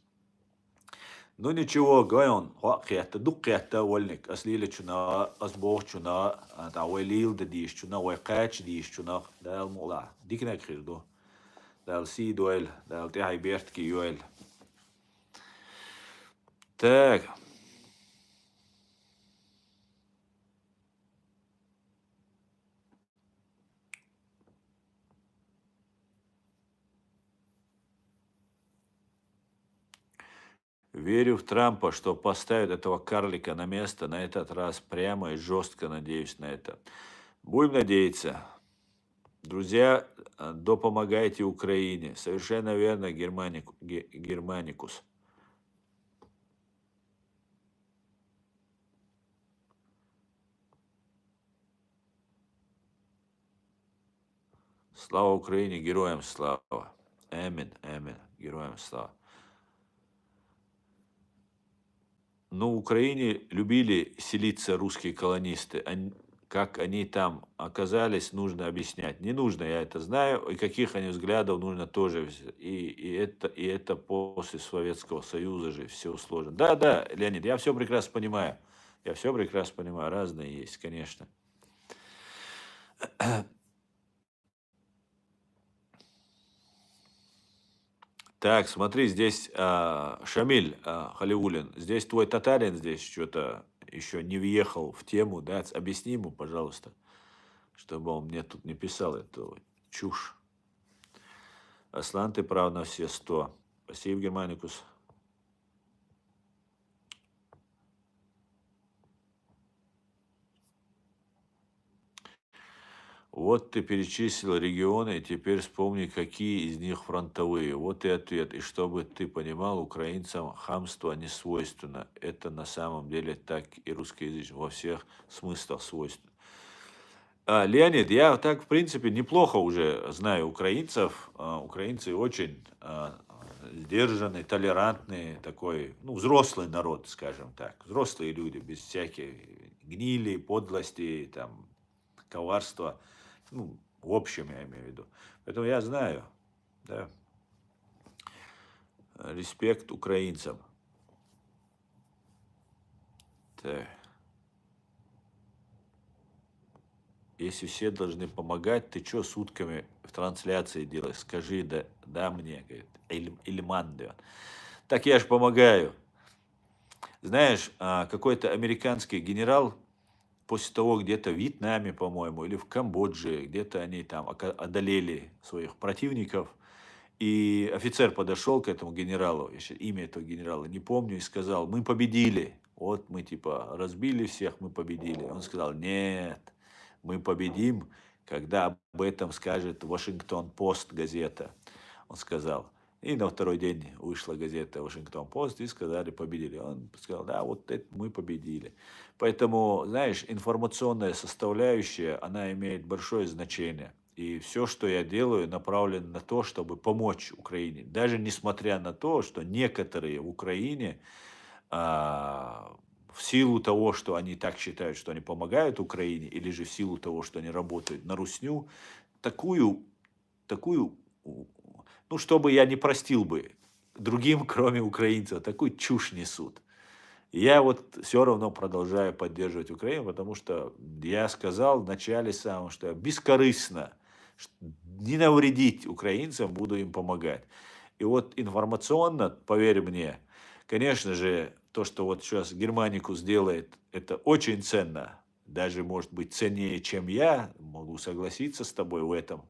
S1: ну ничего гайон хакиятта дукиятта вольник аслиле чуна асбох чуна тауэлил да диш чуна вайкач диш чуна дал мула дикна кридо дал си дуэль дал ти хайбертки юэль так. Верю в Трампа, что поставят этого карлика на место на этот раз прямо и жестко, надеюсь на это. Будем надеяться. Друзья, допомагайте Украине. Совершенно верно, Германикус. Слава Украине, героям слава. Амин, амин, героям слава. Ну, в Украине любили селиться русские колонисты. Как они там оказались, нужно объяснять. Не нужно, я это знаю. И каких они взглядов нужно тоже. И это после Советского Союза же все сложно. Да, Леонид, я все прекрасно понимаю. Разные есть, конечно. Так, смотри, здесь Шамиль Халиулин, здесь твой татарин здесь что-то еще не въехал в тему, да, объясни ему, пожалуйста, чтобы он мне тут не писал эту чушь. Аслан, ты прав на все 100. Спасибо, Германикус. Вот ты перечислил регионы, и теперь вспомни, какие из них фронтовые. Вот и ответ. И чтобы ты понимал, украинцам хамство не свойственно. Это на самом деле так и русскоязычным. Во всех смыслах свойственно. Леонид, я так, в принципе, неплохо уже знаю украинцев. Украинцы очень сдержанный, толерантный, такой, ну, взрослый народ, скажем так. Взрослые люди, без всяких гнили, подлости, там, коварства. Ну, в общем, я имею в виду. Поэтому я знаю, да. Респект украинцам. Так. Если все должны помогать, ты что сутками в трансляции делаешь? Скажи, да мне, говорит, Ильман. Так я ж помогаю. Знаешь, какой-то американский генерал после того, где-то в Вьетнаме, по-моему, или в Камбодже, где-то они там одолели своих противников, и офицер подошел к этому генералу, я сейчас имя этого генерала не помню, и сказал, мы победили. Вот мы типа разбили всех, мы победили. Он сказал, нет, мы победим, когда об этом скажет Вашингтон-Пост газета. Он сказал. И на второй день вышла газета Вашингтон-Пост и сказали, победили. Он сказал, да, вот это мы победили. Поэтому, знаешь, информационная составляющая, она имеет большое значение. И все, что я делаю, направлено на то, чтобы помочь Украине. Даже несмотря на то, что некоторые в Украине, в силу того, что они так считают, что они помогают Украине, или же в силу того, что они работают на русню, такую, ну, чтобы я не простил бы другим, кроме украинцев, такую чушь несут. Я вот все равно продолжаю поддерживать Украину, потому что я сказал в начале самом, что я бескорыстно, не навредить украинцам, буду им помогать. И вот информационно, поверь мне, конечно же, то, что вот сейчас Германику сделает, это очень ценно. Даже, может быть, ценнее, чем я. Могу согласиться с тобой в этом,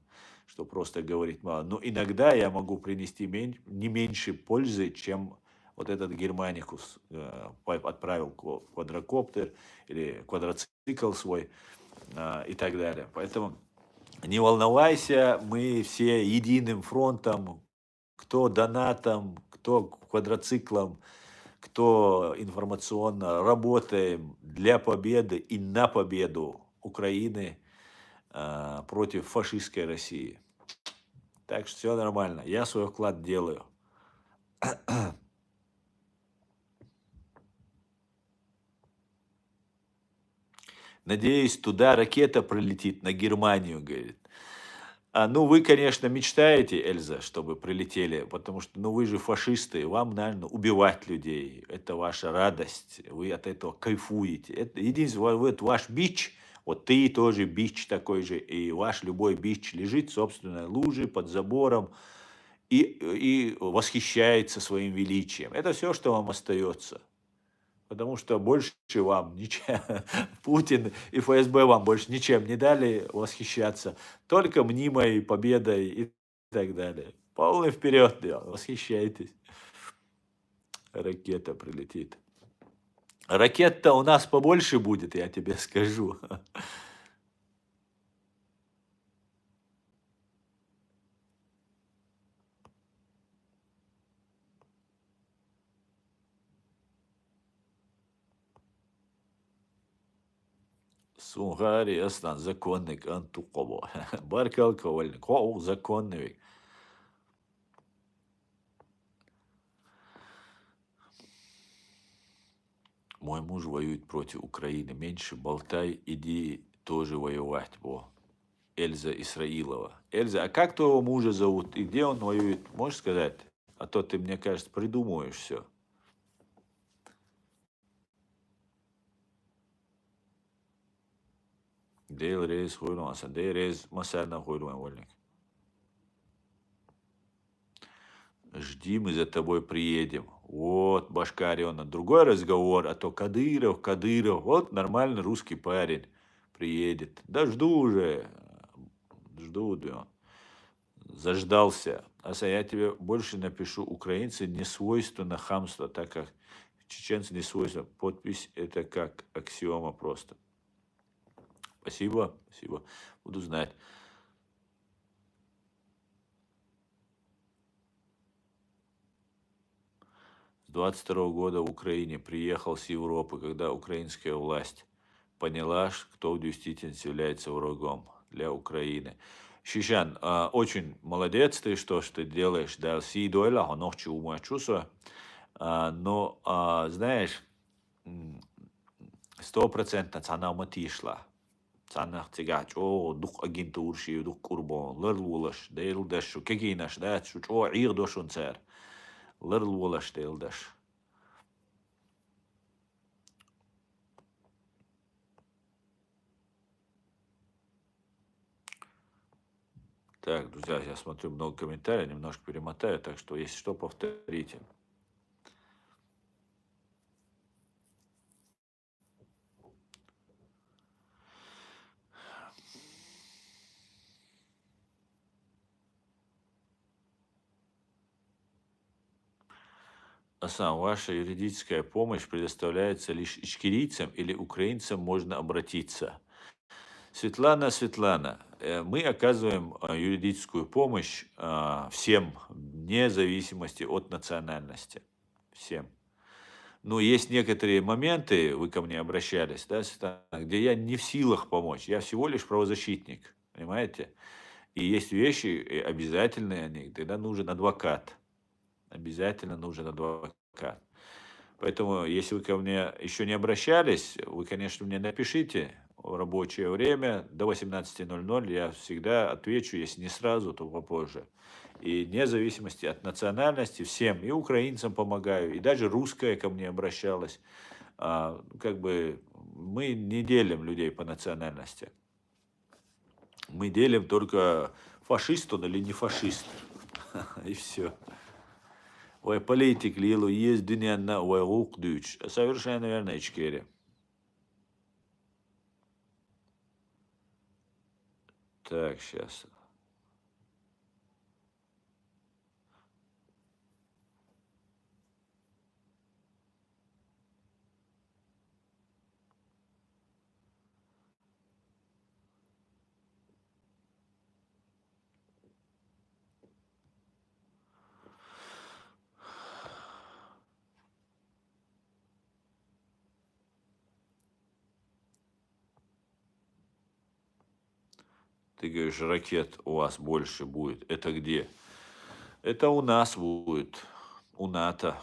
S1: что просто говорить мало. Но иногда я могу принести не меньше пользы, чем вот этот Германикус отправил квадрокоптер или квадроцикл свой и так далее. Поэтому не волновайся, мы все единым фронтом, кто донатом, кто квадроциклом, кто информационно работаем для победы и на победу Украины против фашистской России. Так что все нормально. Я свой вклад делаю. Надеюсь, туда ракета прилетит, на Германию, говорит. Ну, вы, конечно, мечтаете, Эльза, чтобы прилетели, потому что, ну, вы же фашисты, вам, наверное, убивать людей. Это ваша радость, вы от этого кайфуете. Это единственное, вот ваш бич, вот ты тоже бич такой же, и ваш любой бич лежит в собственной луже под забором и восхищается своим величием. Это все, что вам остается. Потому что больше вам ничем, Путин и ФСБ вам больше ничем не дали восхищаться, только мнимой победой и так далее. Полный вперед, восхищайтесь. Ракета прилетит. Ракет-то у нас побольше будет, я тебе скажу. Сунгари Астан, законник Антуково. Баркал Ковальник, о, законник. Мой муж воюет против Украины. Меньше болтай, иди тоже воевать. Во. Эльза Исраилова. Эльза, а как твоего мужа зовут и где он воюет? Можешь сказать? А то ты, мне кажется, придумываешь все. Дейл Рейс Хуйлуаса. Дейл Рейс Масадна Хуйлуан. Жди, мы за тобой приедем. Вот, Башкариона. Другой разговор, а то Кадыров, Кадыров. Вот нормальный русский парень приедет. Да жду уже. Жду, да. Заждался. Аса, я тебе больше напишу. Украинцы не свойственно хамство, так как чеченцы не свойственно. Подпись это как аксиома просто. Спасибо, спасибо. Буду знать. С 22 года в Украине приехал с Европы, когда украинская власть поняла, кто в действительности является врагом для Украины. Шишан, очень молодец ты, что ты делаешь. Да, си дуэла, ночью уму чувство. Но, знаешь, 100% цана матишла. Цана цыгач, о, дух агентурши, дух курбон, лерлулаш, дейлдаш, кегинаш, да, чуть, о, ирдошун цер. Лерлулаш дейлдаш. Так, друзья, я смотрю много комментариев, немножко перемотаю, так что, если что, повторите. Асан, ваша юридическая помощь предоставляется лишь ичкерийцам или украинцам можно обратиться? Светлана, мы оказываем юридическую помощь всем, вне зависимости от национальности. Всем. Но есть некоторые моменты, вы ко мне обращались, да, Светлана, где я не в силах помочь. Я всего лишь правозащитник, понимаете? И есть вещи обязательные, они, тогда нужен адвокат. Обязательно нужен адвокат. Поэтому, если вы ко мне еще не обращались, вы, конечно, мне напишите в рабочее время до 18:00. Я всегда отвечу, если не сразу, то попозже. И вне зависимости от национальности всем, и украинцам помогаю, и даже русская ко мне обращалась. Как бы мы не делим людей по национальности. Мы делим только фашист он или не фашист. И все. Ой, политик лилу есть дынянна, ой, лук дюч. Совершенно верно, Ичкери. Так, сейчас. Ты говоришь, ракет у вас больше будет. Это где? Это у нас будет. У НАТО.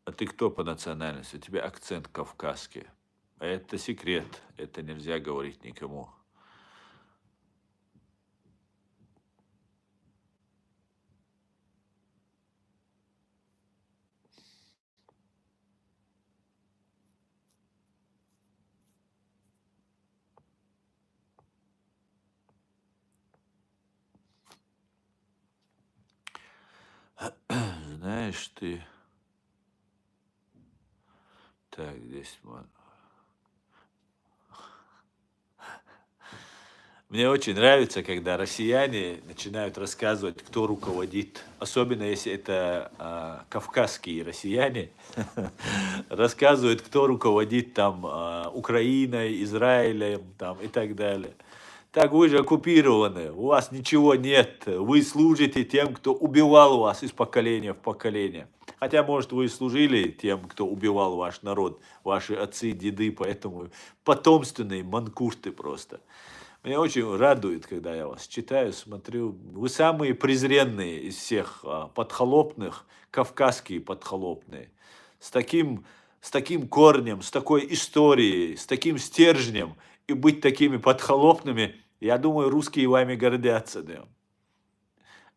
S1: А ты кто по национальности? У тебя акцент кавказский. А это секрет. Это нельзя говорить никому. Знаешь ты... Так, здесь... Мне очень нравится, когда россияне начинают рассказывать, кто руководит. Особенно если это кавказские россияне. Рассказывают, кто руководит там Украиной, Израилем там, и так далее. Так вы же оккупированы, у вас ничего нет. Вы служите тем, кто убивал вас из поколения в поколение. Хотя, может, вы служили тем, кто убивал ваш народ, ваши отцы, деды, поэтому потомственные манкурты просто. Меня очень радует, когда я вас читаю, смотрю. Вы самые презренные из всех подхолопных, кавказские подхолопные. С таким, с таким корнем, с такой историей, с таким стержнем. И быть такими подхолопными, я думаю, русские вами гордятся. Да.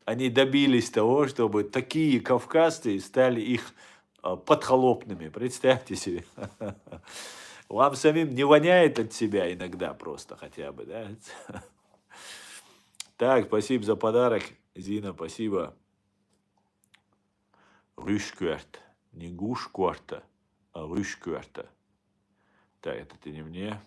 S1: Они добились того, чтобы такие кавказцы стали их подхолопными. Представьте себе. Вам самим не воняет от себя иногда просто хотя бы, да? Так, спасибо за подарок. Зина, спасибо. Рюшкверт. Не гушкварта, а рюшкверта. Так, это ты не мне.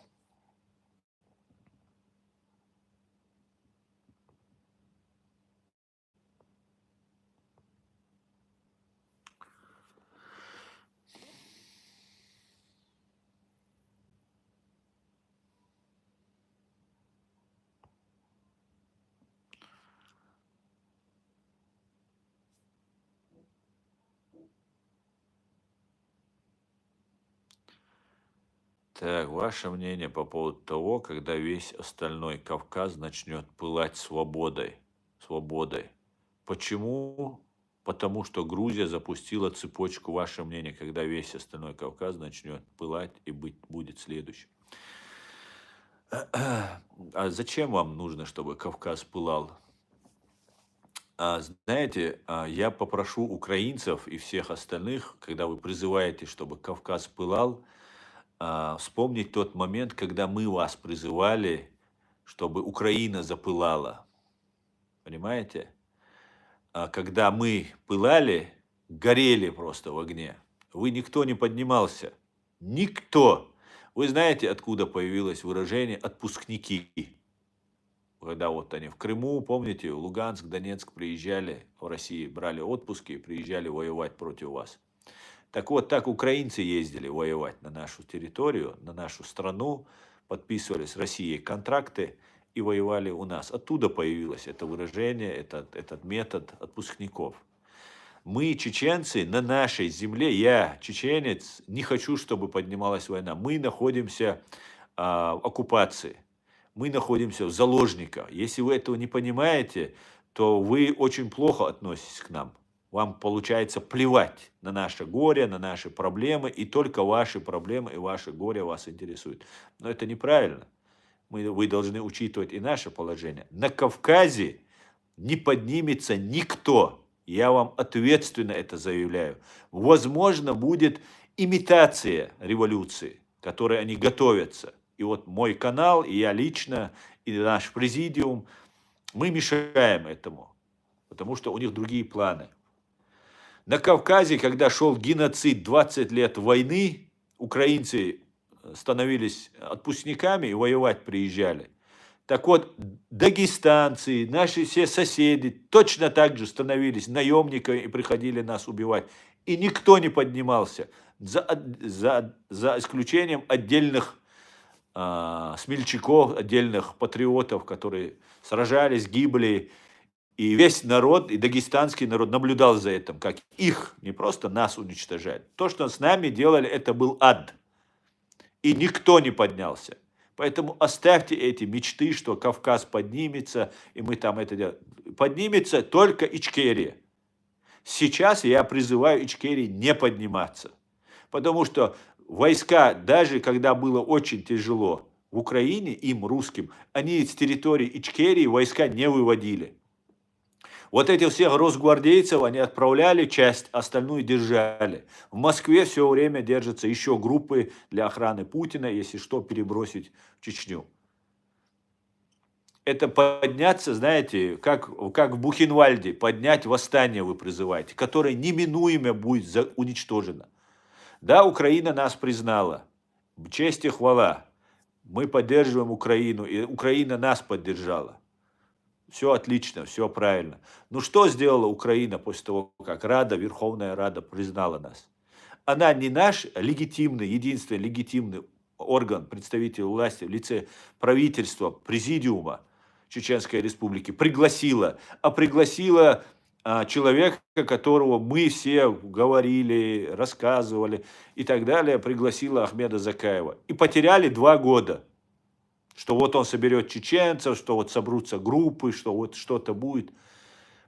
S1: Так, ваше мнение по поводу того, когда весь остальной Кавказ начнет пылать свободой. Свободой. Почему? Потому что Грузия запустила цепочку, ваше мнение, когда весь остальной Кавказ начнет пылать и будет следующим. А зачем вам нужно, чтобы Кавказ пылал? Знаете, я попрошу украинцев и всех остальных, когда вы призываете, чтобы Кавказ пылал, вспомнить тот момент, когда мы вас призывали, чтобы Украина запылала. Понимаете? Когда мы пылали, горели просто в огне. Вы никто не поднимался. Никто. Вы знаете, откуда появилось выражение «отпускники»? Когда вот они в Крыму, помните, в Луганск, Донецк приезжали в России, брали отпуски и приезжали воевать против вас. Так вот, так украинцы ездили воевать на нашу территорию, на нашу страну, подписывали с Россией контракты и воевали у нас. Оттуда появилось это выражение, этот метод отпускников. Мы, чеченцы, на нашей земле, я, чеченец, не хочу, чтобы поднималась война. Мы находимся в оккупации, мы находимся в заложниках. Если вы этого не понимаете, то вы очень плохо относитесь к нам. Вам получается плевать на наше горе, на наши проблемы, и только ваши проблемы и ваше горе вас интересуют. Но это неправильно. Вы должны учитывать и наше положение. На Кавказе не поднимется никто. Я вам ответственно это заявляю. Возможно, будет имитация революции, к которой они готовятся. И вот мой канал, и я лично, и наш президиум, мы мешаем этому, потому что у них другие планы. На Кавказе, когда шел геноцид 20 лет войны, украинцы становились отпускниками и воевать приезжали. Так вот, дагестанцы, наши все соседи точно так же становились наемниками и приходили нас убивать. И никто не поднимался, за исключением отдельных смельчаков, отдельных патриотов, которые сражались, гибли. И весь народ, и дагестанский народ наблюдал за этим, как их, не просто нас уничтожают. То, что с нами делали, это был ад. И никто не поднялся. Поэтому оставьте эти мечты, что Кавказ поднимется, и мы там это делаем. Поднимется только Ичкерия. Сейчас я призываю Ичкерии не подниматься. Потому что войска, даже когда было очень тяжело в Украине, им, русским, они с территории Ичкерии войска не выводили. Вот этих всех росгвардейцев они отправляли часть, остальную держали. В Москве все время держатся еще группы для охраны Путина, если что, перебросить в Чечню. Это подняться, знаете, как в Бухенвальде, поднять восстание вы призываете, которое неминуемо будет уничтожено. Да, Украина нас признала, честь и хвала. Мы поддерживаем Украину, и Украина нас поддержала. Все отлично, все правильно. Но что сделала Украина после того, как Рада, Верховная Рада признала нас? Она не наш легитимный, единственный легитимный орган, представитель власти в лице правительства, президиума Чеченской Республики пригласила, а пригласила человека, которого мы все говорили, рассказывали и так далее, пригласила Ахмеда Закаева. И потеряли 2 года. Что вот он соберет чеченцев, что вот соберутся группы, что вот что-то будет.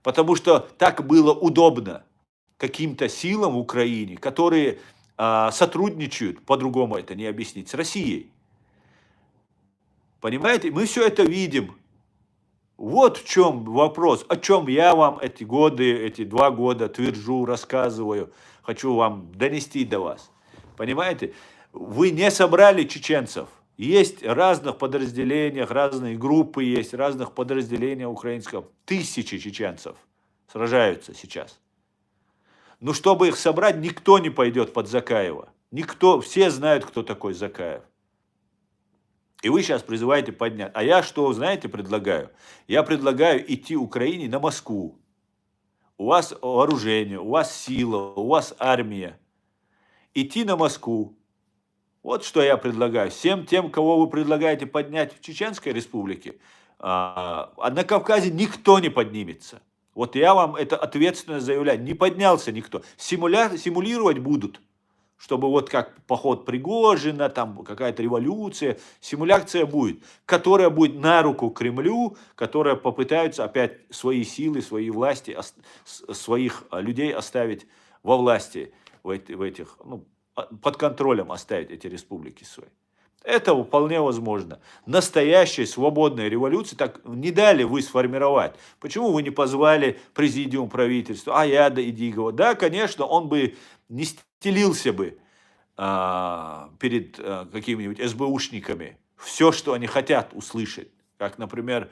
S1: Потому что так было удобно каким-то силам в Украине, которые сотрудничают, по-другому это не объяснить, с Россией. Понимаете, мы все это видим. Вот в чем вопрос, о чем я вам эти годы, эти 2 года твержу, рассказываю, хочу вам донести до вас. Понимаете, вы не собрали чеченцев. Есть разных подразделениях, разные группы есть, разных подразделений украинского. Тысячи чеченцев сражаются сейчас. Но чтобы их собрать, никто не пойдет под Закаева. Никто, все знают, кто такой Закаев. И вы сейчас призываете поднять. А я что, знаете, предлагаю? Я предлагаю идти Украине на Москву. У вас вооружение, у вас сила, у вас армия. Идти на Москву. Вот что я предлагаю. Всем тем, кого вы предлагаете поднять в Чеченской Республике, а на Кавказе никто не поднимется. Вот я вам это ответственно заявляю. Не поднялся никто. Симулировать будут, чтобы вот как поход Пригожина, там какая-то революция, симуляция будет, которая будет на руку Кремлю, которая попытаются опять свои силы, свои власти, своих людей оставить во власти, в этих, ну, под контролем оставить эти республики свои. Это вполне возможно. Настоящей свободной революции так не дали вы сформировать. Почему вы не позвали президиум правительства, Аяда Идигова? Да, конечно, он бы не стелился бы перед какими-нибудь СБУшниками. Все, что они хотят услышать. Как, например,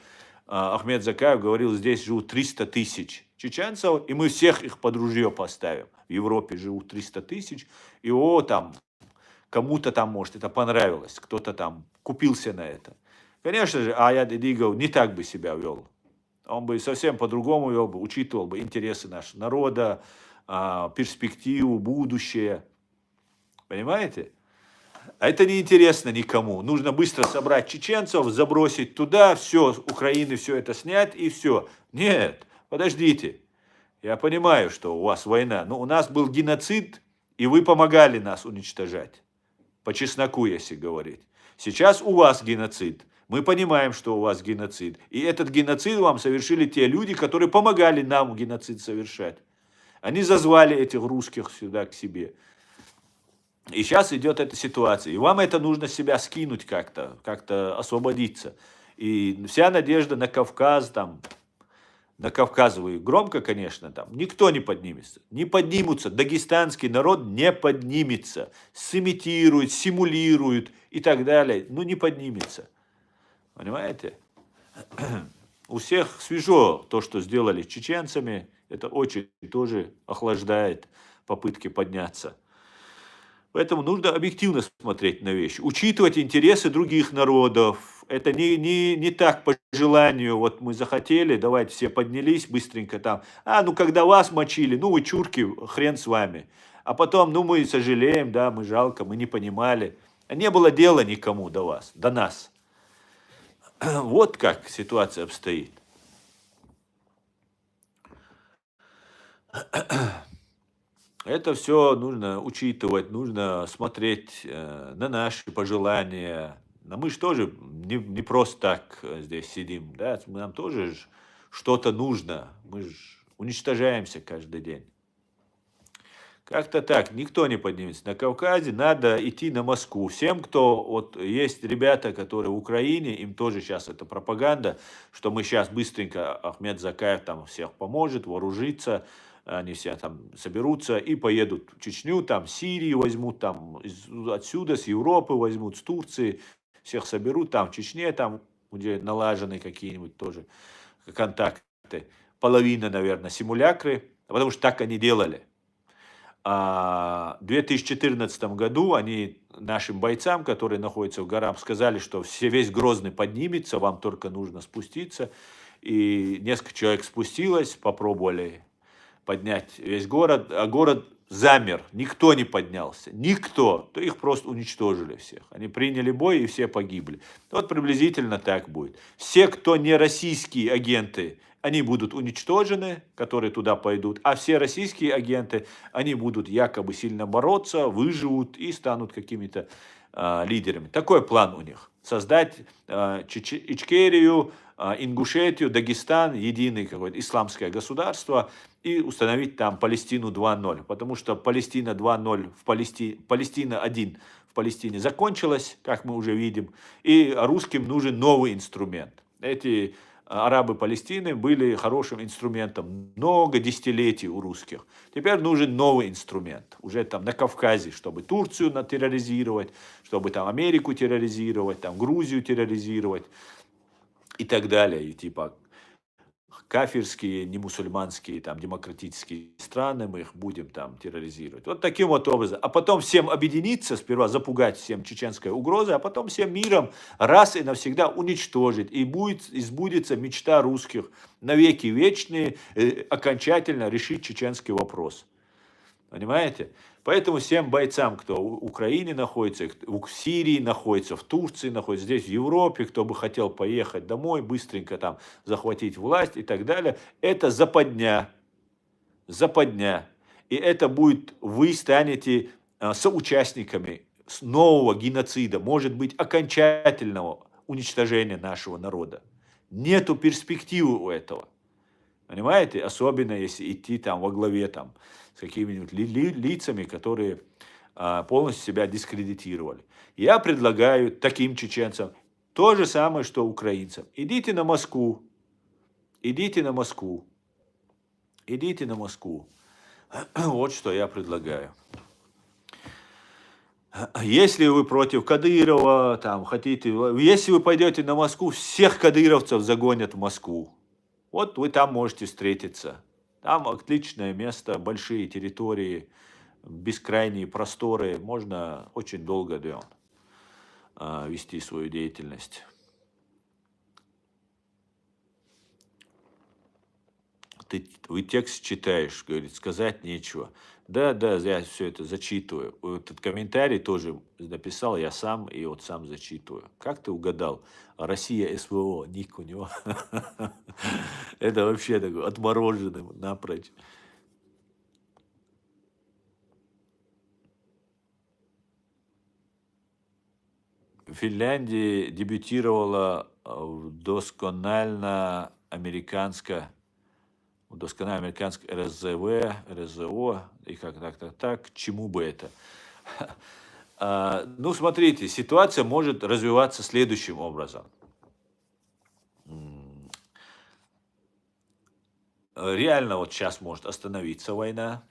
S1: Ахмед Закаев говорил, здесь живут 300 тысяч чеченцев, и мы всех их под ружье поставим. В Европе живут 300 тысяч, и там кому-то там, может, это понравилось, кто-то там купился на это. Конечно же, Аяд Идигов не так бы себя вел. Он бы совсем по-другому вел бы, учитывал бы интересы нашего народа, перспективу, будущее. Понимаете? А это неинтересно никому. Нужно быстро собрать чеченцев, забросить туда, все, с Украины все это снять и все. Нет, подождите. Я понимаю, что у вас война, но у нас был геноцид, и вы помогали нас уничтожать. По чесноку, если говорить. Сейчас у вас геноцид. Мы понимаем, что у вас геноцид. И этот геноцид вам совершили те люди, которые помогали нам геноцид совершать. Они зазвали этих русских сюда к себе. И сейчас идет эта ситуация. И вам это нужно себя скинуть как-то освободиться. И вся надежда на Кавказ, там, на Кавказ вы громко, конечно, там, никто не поднимется. Не поднимутся, дагестанский народ не поднимется. Сымитирует, симулирует и так далее. Ну, не поднимется. Понимаете? У всех свежо то, что сделали с чеченцами. Это очень тоже охлаждает попытки подняться. Поэтому нужно объективно смотреть на вещи, учитывать интересы других народов. Это не так по желанию, вот мы захотели, давайте все поднялись быстренько там. Ну когда вас мочили, ну вы чурки, хрен с вами. А потом, ну мы сожалеем, да, мы жалко, мы не понимали. А не было дела никому до вас, до нас. Вот как ситуация обстоит. Это все нужно учитывать, нужно смотреть на наши пожелания. Но мы же тоже не просто так здесь сидим, да, нам тоже что-то нужно. Мы же уничтожаемся каждый день. Как-то так, никто не поднимется. На Кавказе надо идти на Москву. Всем, кто, вот есть ребята, которые в Украине, им тоже сейчас это пропаганда, что мы сейчас быстренько, Ахмед Закаев там всех поможет, вооружиться, они все там соберутся и поедут в Чечню, там Сирии возьмут, там отсюда, с Европы возьмут, с Турции, всех соберут, там в Чечне, там, где налажены какие-нибудь тоже контакты. Половина, наверное, симулякры, потому что так они делали. В 2014 году они нашим бойцам, которые находятся в горах, сказали, что весь Грозный поднимется, вам только нужно спуститься. И несколько человек спустилось, попробовали поднять весь город, а город замер, никто не поднялся, никто, то их просто уничтожили всех. Они приняли бой и все погибли. Вот приблизительно так будет. Все, кто не российские агенты, они будут уничтожены, которые туда пойдут, а все российские агенты, они будут якобы сильно бороться, выживут и станут какими-то лидерами. Такой план у них. Создать Ичкерию, Ингушетию, Дагестан, единое какое-то исламское государство и установить там Палестину 2.0. Потому что Палестина 2.0 Палестина 1 в Палестине закончилась, как мы уже видим, и русским нужен новый инструмент. Эти арабы Палестины были хорошим инструментом много десятилетий у русских. Теперь нужен новый инструмент. Уже там на Кавказе, чтобы Турцию терроризировать, чтобы там Америку терроризировать, там Грузию терроризировать и так далее. И типа кафирские, не мусульманские, там, демократические страны, мы их будем там терроризировать. Вот таким вот образом. А потом всем объединиться, сперва запугать всем чеченской угрозой, а потом всем миром раз и навсегда уничтожить. И будет избудется мечта русских навеки вечные, окончательно решить чеченский вопрос. Понимаете? Поэтому всем бойцам, кто в Украине находится, в Сирии находится, в Турции находится, здесь в Европе, кто бы хотел поехать домой, быстренько там захватить власть и так далее, это западня. Западня. И это будет, вы станете соучастниками нового геноцида, может быть, окончательного уничтожения нашего народа. Нету перспективы у этого. Понимаете? Особенно если идти там во главе там, с какими-нибудь лицами, которые полностью себя дискредитировали. Я предлагаю таким чеченцам то же самое, что украинцам. Идите на Москву. Идите на Москву. Идите на Москву. Вот что я предлагаю. Если вы против Кадырова, там, хотите, если вы пойдете на Москву, всех кадыровцев загонят в Москву. Вот вы там можете встретиться. Там отличное место, большие территории, бескрайние просторы. Можно очень долго вести свою деятельность. Вы текст читаешь, говорит, сказать нечего. Да, я все это зачитываю. Этот комментарий тоже написал я сам, и вот сам зачитываю. Как ты угадал? Россия СВО, ник у него. Это вообще такой отмороженный напрочь. В Финляндии дебютировала досконально американская РЗВ, РЗО, и как так, к чему бы это? Ну, смотрите, ситуация может развиваться следующим образом. Реально вот сейчас может остановиться война,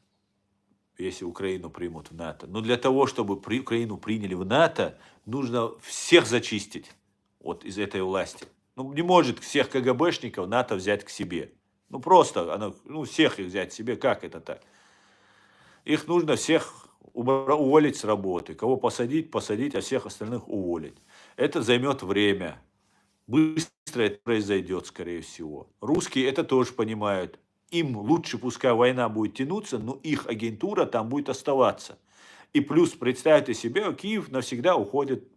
S1: если Украину примут в НАТО. Но для того, чтобы Украину приняли в НАТО, нужно всех зачистить вот из этой власти. Ну, не может всех КГБшников НАТО взять к себе. Ну, просто, всех их взять к себе, как это так? Их нужно всех уволить с работы. Кого посадить, посадить, а всех остальных уволить. Это займет время. Быстро это произойдет, скорее всего. Русские это тоже понимают. Им лучше, пускай война будет тянуться, но их агентура там будет оставаться. И плюс, представьте себе, Киев навсегда уходит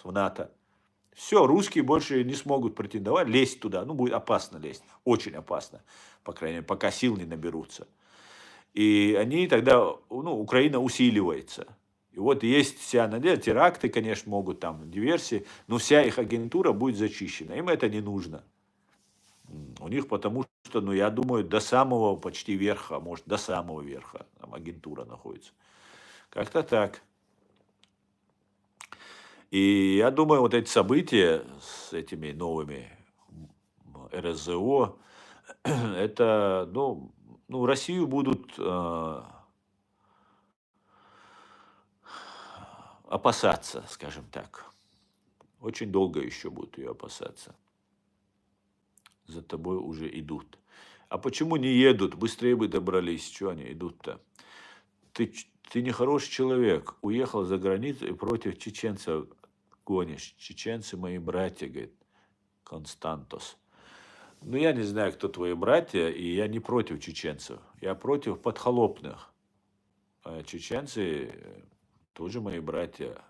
S1: в НАТО. Все, русские больше не смогут претендовать, лезть туда. Ну, будет опасно лезть, очень опасно, по крайней мере, пока сил не наберутся. И они тогда, Украина усиливается. И вот есть вся надежда, теракты, конечно, могут там, диверсии, но вся их агентура будет зачищена. Им это не нужно. У них потому что, я думаю, до самого почти верха, может, до самого верха там агентура находится. Как-то так. И я думаю, вот эти события с этими новыми РСЗО, это, Россию будут опасаться, скажем так. Очень долго еще будут ее опасаться. За тобой уже идут. А почему не едут? Быстрее бы добрались. Чего они идут-то? Ты не хороший человек. Уехал за границу и против чеченцев гонишь. Чеченцы мои братья, говорит Константос. Ну, я не знаю, кто твои братья, и я не против чеченцев. Я против подхолопных. А чеченцы тоже мои братья.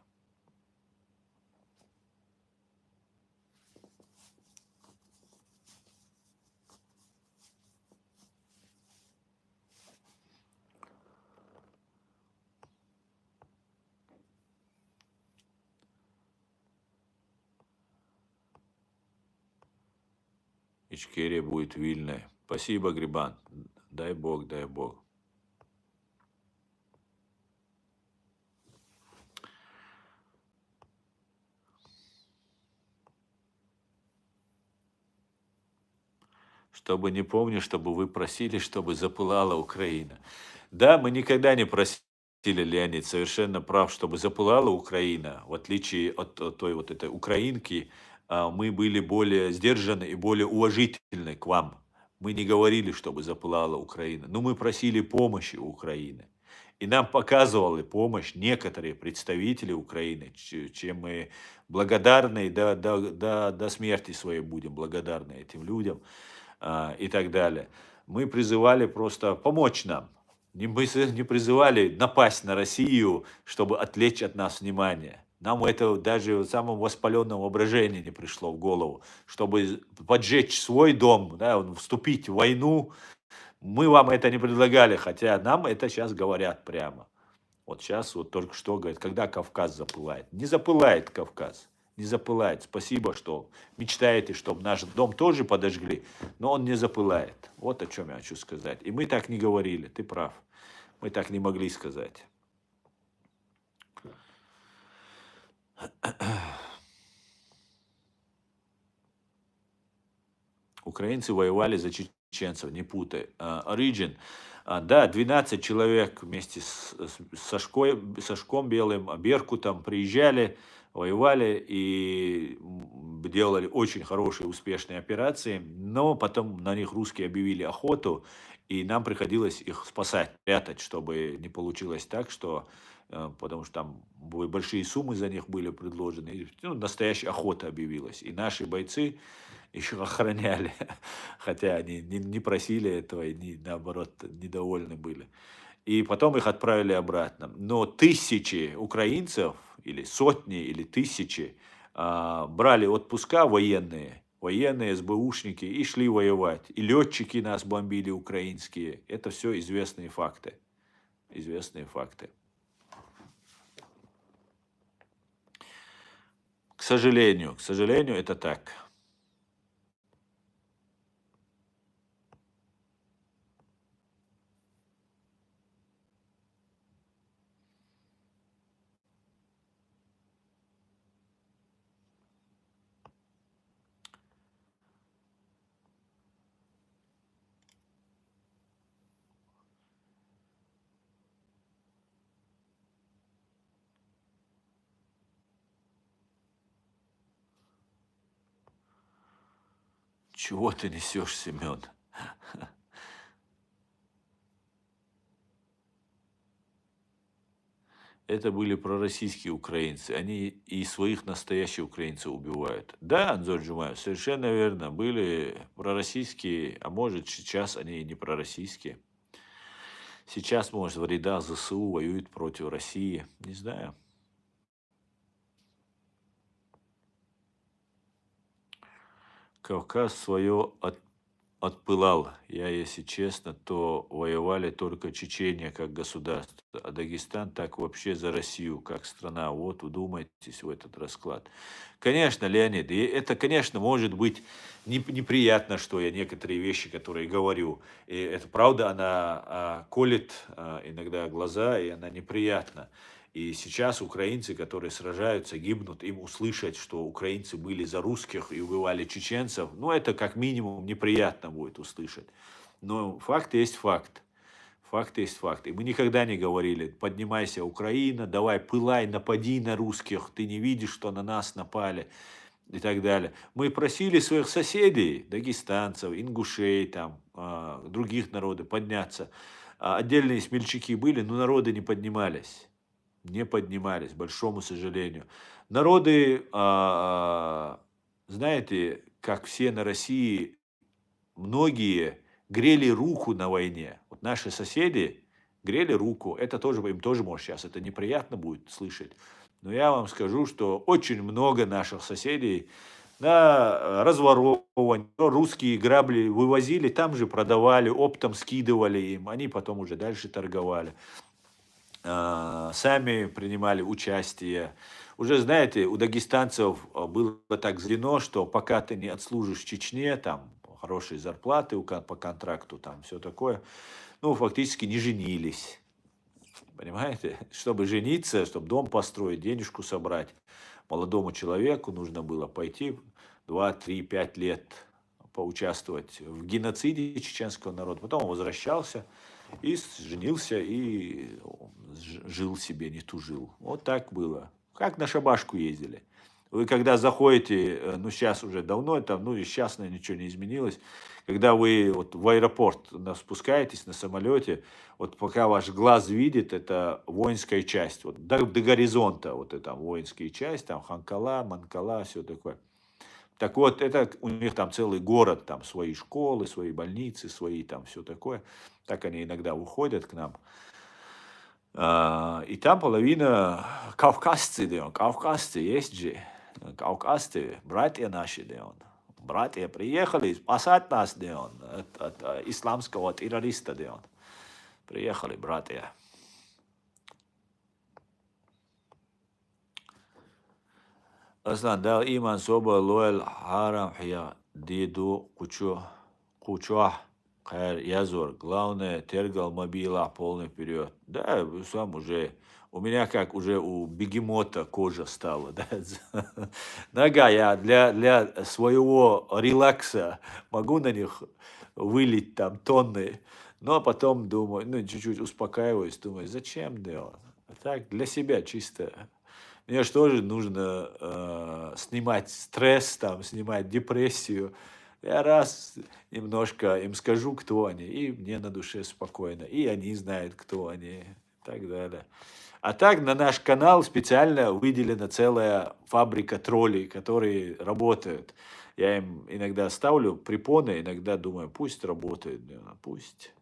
S1: Ичкерия будет Вильной. Спасибо, Грибан. Дай Бог, дай Бог. Чтобы не помню, чтобы вы просили, чтобы запылала Украина. Да, мы никогда не просили, Леонид, совершенно прав, чтобы запылала Украина. В отличие от той вот этой украинки, мы были более сдержаны и более уважительны к вам. Мы не говорили, чтобы запылала Украина, но мы просили помощи у Украины. И нам показывали помощь некоторые представители Украины, чем мы благодарны, до смерти своей будем благодарны этим людям и так далее. Мы призывали просто помочь нам. Не призывали напасть на Россию, чтобы отвлечь от нас внимание. Нам это даже в самом воспаленном воображении не пришло в голову, чтобы поджечь свой дом, да, вступить в войну. Мы вам это не предлагали, хотя нам это сейчас говорят прямо. Вот сейчас вот только что говорят, когда Кавказ запылает. Не запылает Кавказ, не запылает. Спасибо, что мечтаете, чтобы наш дом тоже подожгли, но он не запылает. Вот о чем я хочу сказать. И мы так не говорили, ты прав. Мы так не могли сказать. Украинцы воевали за чеченцев, не путай. Origin. Да, 12 человек вместе с Сашком Белым, Беркутом приезжали, воевали и делали очень хорошие, успешные операции, но потом на них русские объявили охоту, и нам приходилось их спасать, прятать, чтобы не получилось так, что потому что там большие суммы за них были предложены, и, настоящая охота объявилась. И наши бойцы еще охраняли, хотя они не просили этого и наоборот недовольны были. И потом их отправили обратно. Но тысячи украинцев, или сотни, или тысячи, брали отпуска военные СБУшники и шли воевать. И летчики нас бомбили украинские. Это все известные факты. Известные факты. К сожалению, это так. Чего ты несешь, Семен? Это были пророссийские украинцы. Они и своих настоящих украинцев убивают. Да, Анзор Джумаев, совершенно верно. Были пророссийские, а может сейчас они и не пророссийские. Сейчас, может, в рядах ЗСУ воюют против России. Не знаю. Кавказ свое отпылал. Я, если честно, то воевали только Чечения как государство, а Дагестан так вообще за Россию как страна. Вот удумайтесь в этот расклад. Конечно, Леонид, и это, конечно, может быть неприятно, что я некоторые вещи, которые говорю, и это правда, она колет иногда глаза, и она неприятна. И сейчас украинцы, которые сражаются, гибнут, им услышать, что украинцы были за русских и убивали чеченцев, ну, это как минимум неприятно будет услышать. Но факт есть факт. Факт есть факт. И мы никогда не говорили: поднимайся, Украина, давай пылай, напади на русских, ты не видишь, что на нас напали и так далее. Мы просили своих соседей, дагестанцев, ингушей, там, других народов подняться. Отдельные смельчаки были, но народы не поднимались. Не поднимались, к большому сожалению. Народы, знаете, как все на России, многие грели руку на войне. Вот наши соседи грели руку. Это тоже, им тоже, может, сейчас это неприятно будет слышать. Но я вам скажу, что очень много наших соседей на разворовывание, русские грабли вывозили, там же продавали, оптом скидывали им, они потом уже дальше торговали. Сами принимали участие. Уже, знаете, у дагестанцев было так заведено, что пока ты не отслужишь в Чечне, там хорошие зарплаты по контракту, там все такое, ну, фактически не женились. Понимаете? Чтобы жениться, чтобы дом построить, денежку собрать, молодому человеку нужно было пойти 2, 3, 5 лет поучаствовать в геноциде чеченского народа. Потом он возвращался и женился, и жил себе, не тужил. Вот так было. Как на шабашку ездили. Вы когда заходите, ну сейчас уже давно, там, ну и сейчас, наверное, ничего не изменилось, когда вы вот в аэропорт спускаетесь на самолете, вот пока ваш глаз видит, это воинская часть, вот до горизонта, вот это воинская часть, там Ханкала, Манкала, все такое. Так вот, это у них там целый город, там свои школы, свои больницы, свои там все такое. Так они иногда уходят к нам. И там половина кавказцы, да, кавказцы есть же. Кавказцы, братья наши, да, братья приехали спасать нас, да, от исламского террориста, да. Приехали, братья. Aslan dal iman soba loyal харам хия деду кучуах хайр язор. Главное, тергал мобила полный вперед. Да, сам уже. У меня как уже у бегемота кожа стала. Да? Нога, я для своего релакса могу на них вылить там тонны. Но потом думаю, ну, чуть-чуть успокаиваюсь, думаю, зачем делать? Так, для себя чисто. Мне же тоже нужно снимать стресс, там, снимать депрессию. Я раз немножко им скажу, кто они, и мне на душе спокойно. И они знают, кто они, и так далее. А так на наш канал специально выделена целая фабрика троллей, которые работают. Я им иногда ставлю препоны, иногда думаю, пусть работают, пусть.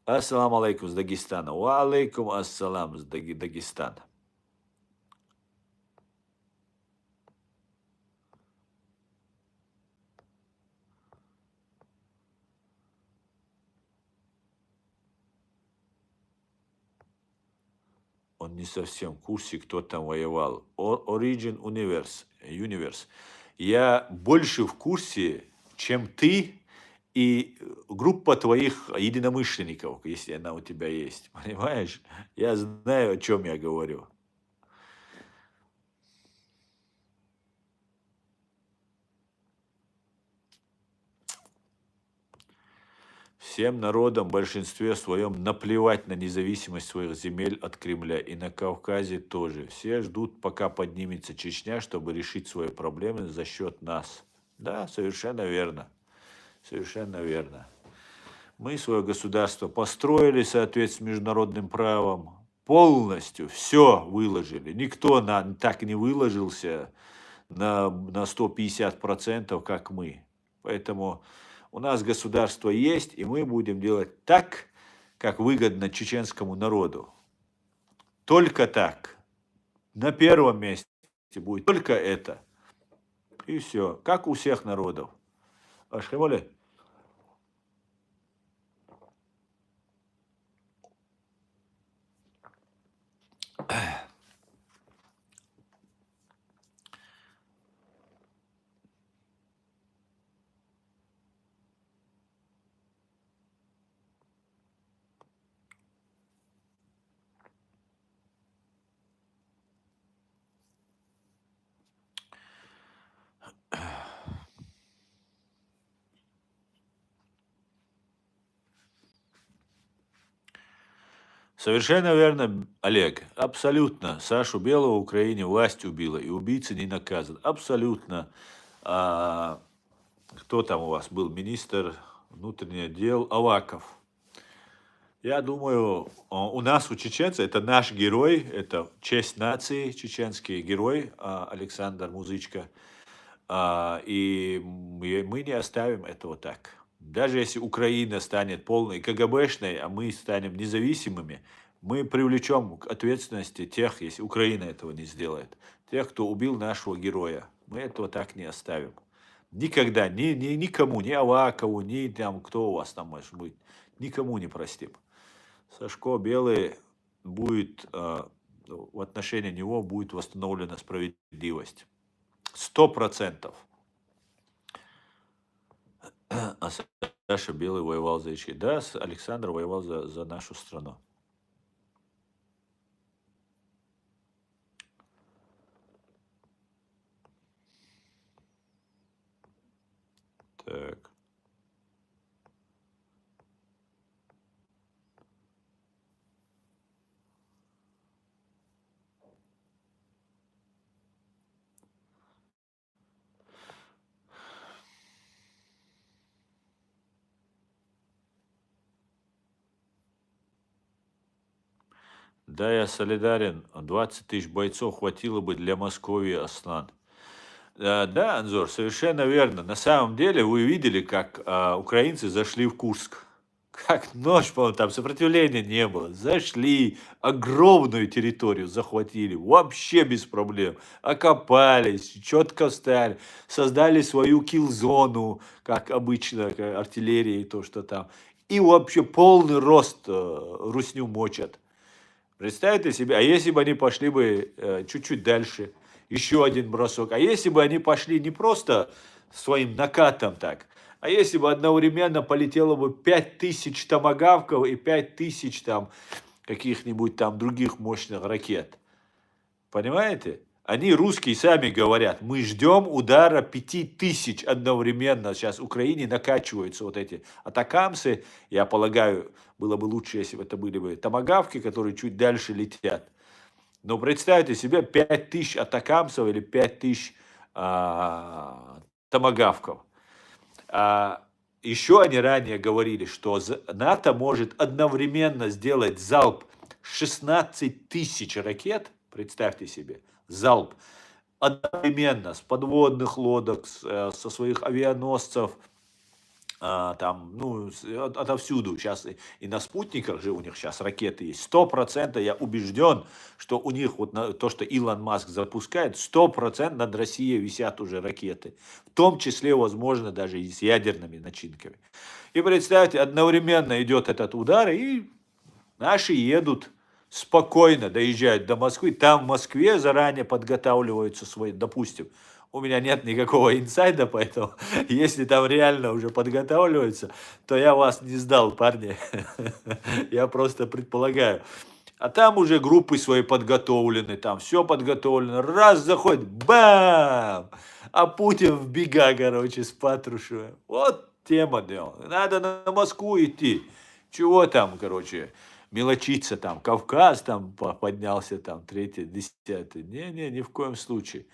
S1: Ассаламу алейкум с Дагестана. Ва алейкум ассалам с Дагестана. Он не совсем в курсе, кто там воевал. Origin Universe. Я больше в курсе, чем ты и группа твоих единомышленников, если она у тебя есть. Понимаешь? Я знаю, о чем я говорю. Всем народам в большинстве своем наплевать на независимость своих земель от Кремля. И на Кавказе тоже. Все ждут, пока поднимется Чечня, чтобы решить свои проблемы за счет нас. Да, совершенно верно. Совершенно верно. Мы свое государство построили в соответствии с международным правом. Полностью все выложили. Никто так не выложился на 150%, как мы. Поэтому у нас государство есть, и мы будем делать так, как выгодно чеченскому народу. Только так. На первом месте будет только это. И все. Как у всех народов. Ашхемоле? Совершенно верно, Олег. Абсолютно. Сашу Белого в Украине власть убила, и убийцы не наказан. Абсолютно. А, кто там у вас был? Министр внутренних дел Аваков. Я думаю, у нас, у чеченцев, это наш герой, это честь нации, чеченский герой Александр Музычка. И мы не оставим этого так. Даже если Украина станет полной КГБшной, а мы станем независимыми, мы привлечем к ответственности тех, если Украина этого не сделает, тех, кто убил нашего героя. Мы этого так не оставим. Никогда, никому, ни Авакову, ни там, кто у вас там может быть, никому не простим. Сашко Белый будет, в отношении него будет восстановлена справедливость. 100%. А Саша Белый воевал за Ички. Да, Александр воевал за нашу страну. Так. Да, я солидарен. 20 тысяч бойцов хватило бы для Москвы, Аслан. Да, Анзор, совершенно верно. На самом деле вы видели, как украинцы зашли в Курск. Как ночь, по-моему, там сопротивления не было. Зашли, огромную территорию захватили, вообще без проблем. Окопались, четко встали, создали свою килл-зону, как обычно, как артиллерия и то, что там. И вообще полный рост русню мочат. Представьте себе, а если бы они пошли бы чуть-чуть дальше, еще один бросок, а если бы они пошли не просто своим накатом так, а если бы одновременно полетело бы 5000 томагавков и 5000 там каких-нибудь там других мощных ракет. Понимаете? Они, русские, сами говорят, мы ждем удара 5000 одновременно. Сейчас в Украине накачиваются вот эти атакамсы. Я полагаю, было бы лучше, если бы это были бы томагавки, которые чуть дальше летят. Но представьте себе 5000 атакамсов или 5000 томагавков. Еще они ранее говорили, что НАТО может одновременно сделать залп 16 тысяч ракет, представьте себе, залп, одновременно с подводных лодок, со своих авианосцев, там, ну, отовсюду. Сейчас и на спутниках же у них сейчас ракеты есть. 100% я убежден, что у них вот то, что Илон Маск запускает, 100% над Россией висят уже ракеты. В том числе, возможно, даже и с ядерными начинками. И представьте, одновременно идет этот удар, и наши едут спокойно, доезжают до Москвы. Там в Москве заранее подготавливаются свои, допустим, у меня нет никакого инсайда, поэтому если там реально уже подготавливаются, то я вас не сдал, парни. Я просто предполагаю. А там уже группы свои подготовлены, там все подготовлено. Раз заходит, бам! А Путин в бега, короче, с Патрушевым. Вот тема, да. Надо на Москву идти. Чего там, короче, мелочиться там. Кавказ там поднялся, там, третий, десятый. Не-не, ни в коем случае.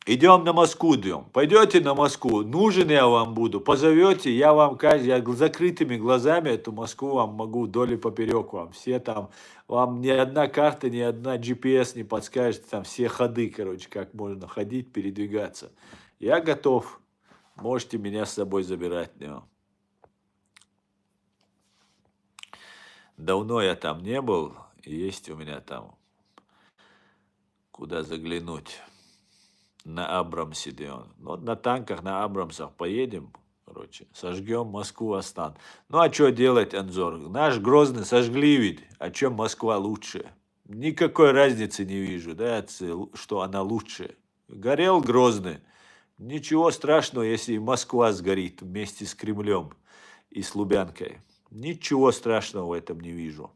S1: Идем на Москву, идем. Пойдете на Москву, нужен я вам буду. Позовете, я вам, я закрытыми глазами эту Москву вам могу вдоль и поперек вам. Все там, вам ни одна карта, ни одна GPS не подскажет, там все ходы, короче, как можно ходить, передвигаться. Я готов. Можете меня с собой забирать. Да. Давно я там не был, есть у меня там куда заглянуть. На Абрамсе, где он. Вот на танках, на Абрамсах поедем, короче, сожгем Москву, Астан. Ну, а что делать, Анзор? Наш Грозный сожгли ведь, а чем Москва лучше? Никакой разницы не вижу, да, что она лучше. Горел Грозный. Ничего страшного, если и Москва сгорит вместе с Кремлем и с Лубянкой. Ничего страшного в этом не вижу.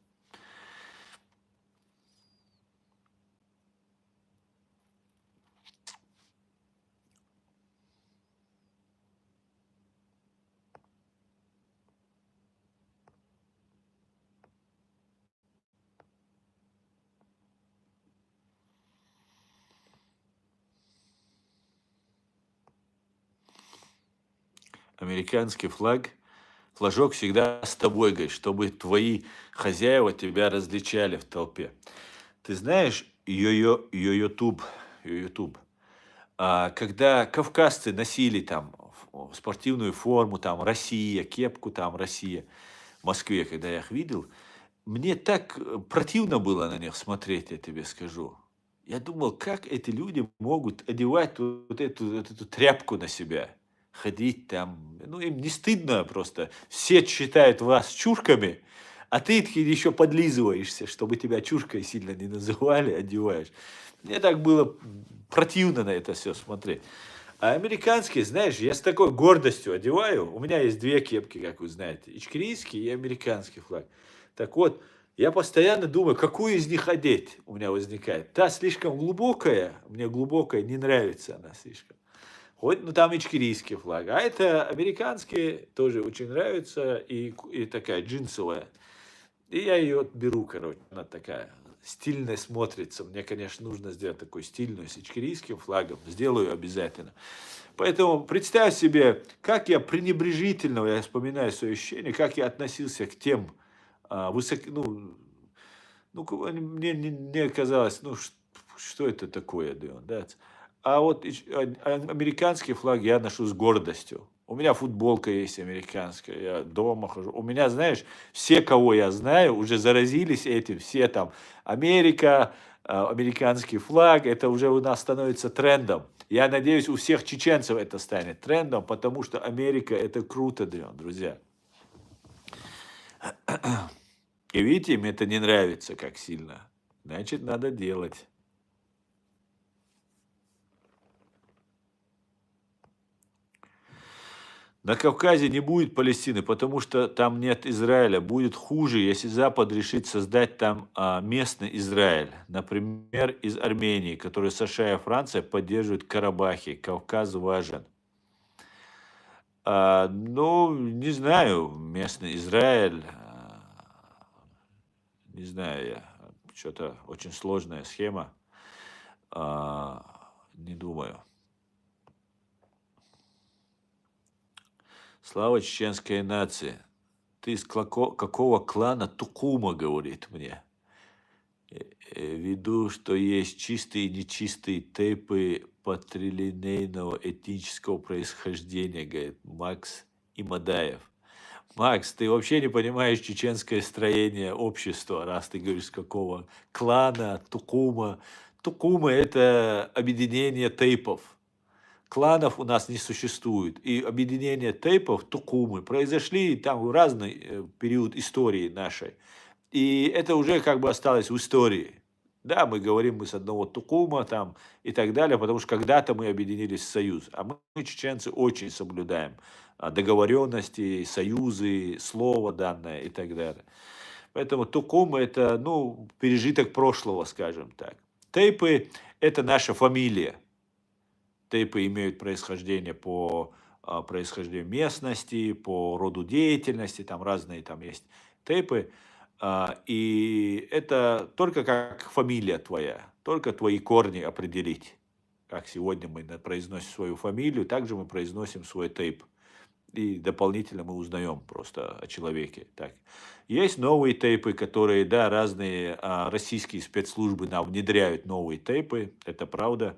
S1: Американский флажок всегда с тобой, говорит, чтобы твои хозяева тебя различали в толпе. Ты знаешь, YouTube, когда кавказцы носили там спортивную форму, там Россия, кепку там Россия, в Москве, когда я их видел, мне так противно было на них смотреть, я тебе скажу. Я думал, как эти люди могут одевать вот эту тряпку на себя, ходить там. Ну, им не стыдно просто. Все считают вас чурками, а ты еще подлизываешься, чтобы тебя чуркой сильно не называли, одеваешь. Мне так было противно на это все смотреть. А американские, знаешь, я с такой гордостью одеваю. У меня есть две кепки, как вы знаете. Ичкерийский и американский флаг. Так вот, я постоянно думаю, какую из них одеть у меня возникает. Та слишком глубокая, мне глубокая не нравится она слишком. Хоть, ну там ичкерийский флаг. А это американские, тоже очень нравится, и такая джинсовая. И я ее беру, короче, она такая стильная смотрится. Мне, конечно, нужно сделать такую стильную с ичкерийским флагом. Сделаю обязательно. Поэтому представь себе, как я пренебрежительно, я вспоминаю свои ощущения, как я относился к тем мне казалось, что это такое, да. А вот американский флаг я ношу с гордостью. У меня футболка есть американская, я дома хожу. У меня, знаешь, все, кого я знаю, уже заразились этим, все там Америка, американский флаг, это уже у нас становится трендом. Я надеюсь, у всех чеченцев это станет трендом, потому что Америка это круто, друзья. И видите, им это не нравится как сильно. Значит, надо делать. На Кавказе не будет Палестины, потому что там нет Израиля. Будет хуже, если Запад решит создать там местный Израиль. Например, из Армении, который США и Франция поддерживают Карабахи. Кавказ важен. Ну, не знаю, местный Израиль, не знаю я, что-то очень сложная схема, не думаю. Слава чеченской нации. Ты из какого клана Тукума, говорит мне. Ввиду, что есть чистые и нечистые тейпы патрилинейного этнического происхождения, говорит Макс Имадаев. Макс, ты вообще не понимаешь чеченское строение общества, раз ты говоришь, с какого клана, Тукума. Тукума – это объединение тейпов. Кланов у нас не существует. И объединение тейпов, Тукумы, произошли там в разный период истории нашей. И это уже как бы осталось в истории. Да, мы говорим мы с одного Тукума там и так далее, потому что когда-то мы объединились в союз. А мы, чеченцы, очень соблюдаем договоренности, союзы, слово данное и так далее. Поэтому Тукум это, пережиток прошлого, скажем так. Тейпы это наша фамилия. Тейпы имеют происхождение по происхождению местности, по роду деятельности, там разные там есть тейпы. И это только как фамилия твоя, только твои корни определить. Как сегодня мы произносим свою фамилию, также мы произносим свой тейп. И дополнительно мы узнаем просто о человеке. Так. Есть новые тейпы, которые, да, разные российские спецслужбы нам внедряют новые тейпы, это правда.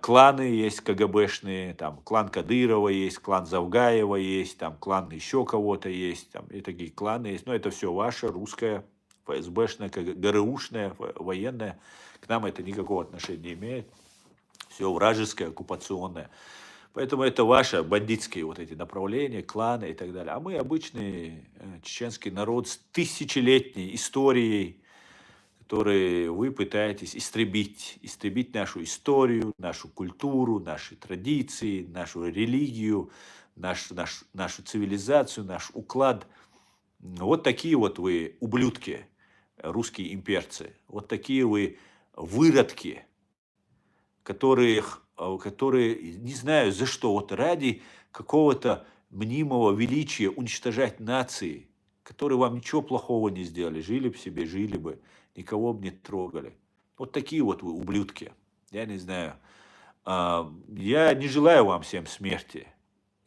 S1: Кланы есть КГБшные, там клан Кадырова есть, клан Завгаева есть, там клан еще кого-то есть, там и такие кланы есть. Но это все ваше, русское, ФСБшное, ГРУшное, военное. К нам это никакого отношения не имеет. Все вражеское, оккупационное. Поэтому это ваши бандитские вот эти направления, кланы и так далее. А мы обычный чеченский народ с тысячелетней историей, которые вы пытаетесь истребить. Истребить нашу историю, нашу культуру, наши традиции, нашу религию, нашу цивилизацию, наш уклад. Вот такие вот вы ублюдки, русские имперцы. Вот такие вы выродки, которые, не знаю за что, вот ради какого-то мнимого величия уничтожать нации, которые вам ничего плохого не сделали, жили бы себе, жили бы, никого бы не трогали. Вот такие вот вы ублюдки. Я не знаю. Я не желаю вам всем смерти.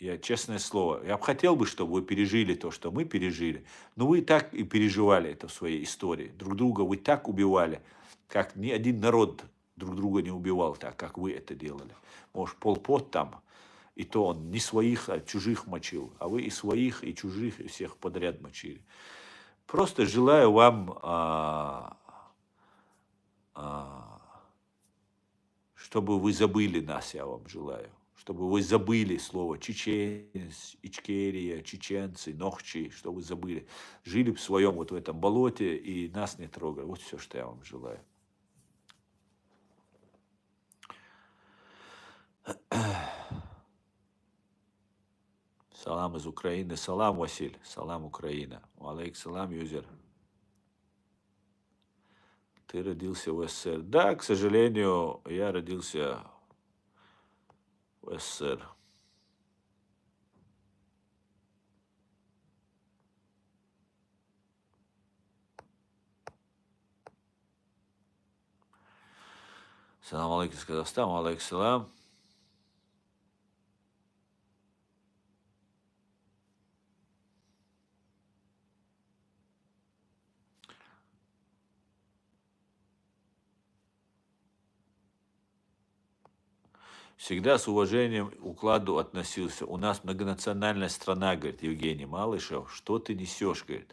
S1: Я, честное слово, я бы хотел бы, чтобы вы пережили то, что мы пережили, но вы так и переживали это в своей истории. Друг друга вы так убивали, как ни один народ друг друга не убивал так, как вы это делали. Может, Пол Пот там, и то он не своих, а чужих мочил, а вы и своих, и чужих, и всех подряд мочили. Просто желаю вам, чтобы вы забыли нас, я вам желаю. Чтобы вы забыли слово чеченец, Ичкерия, чеченцы, нохчи, чтобы вы забыли. Жили в своем вот в этом болоте и нас не трогали. Вот все, что я вам желаю. Салам из Украины. Салам, Василь. Салам, Украина. Алейк салам, юзер. Ты родился в СССР. Да, к сожалению, я родился в СССР. Салам алейкум из Казахстана. Алейк салам. Всегда с уважением к укладу относился. У нас многонациональная страна, говорит Евгений Малышев. Что ты несешь, говорит.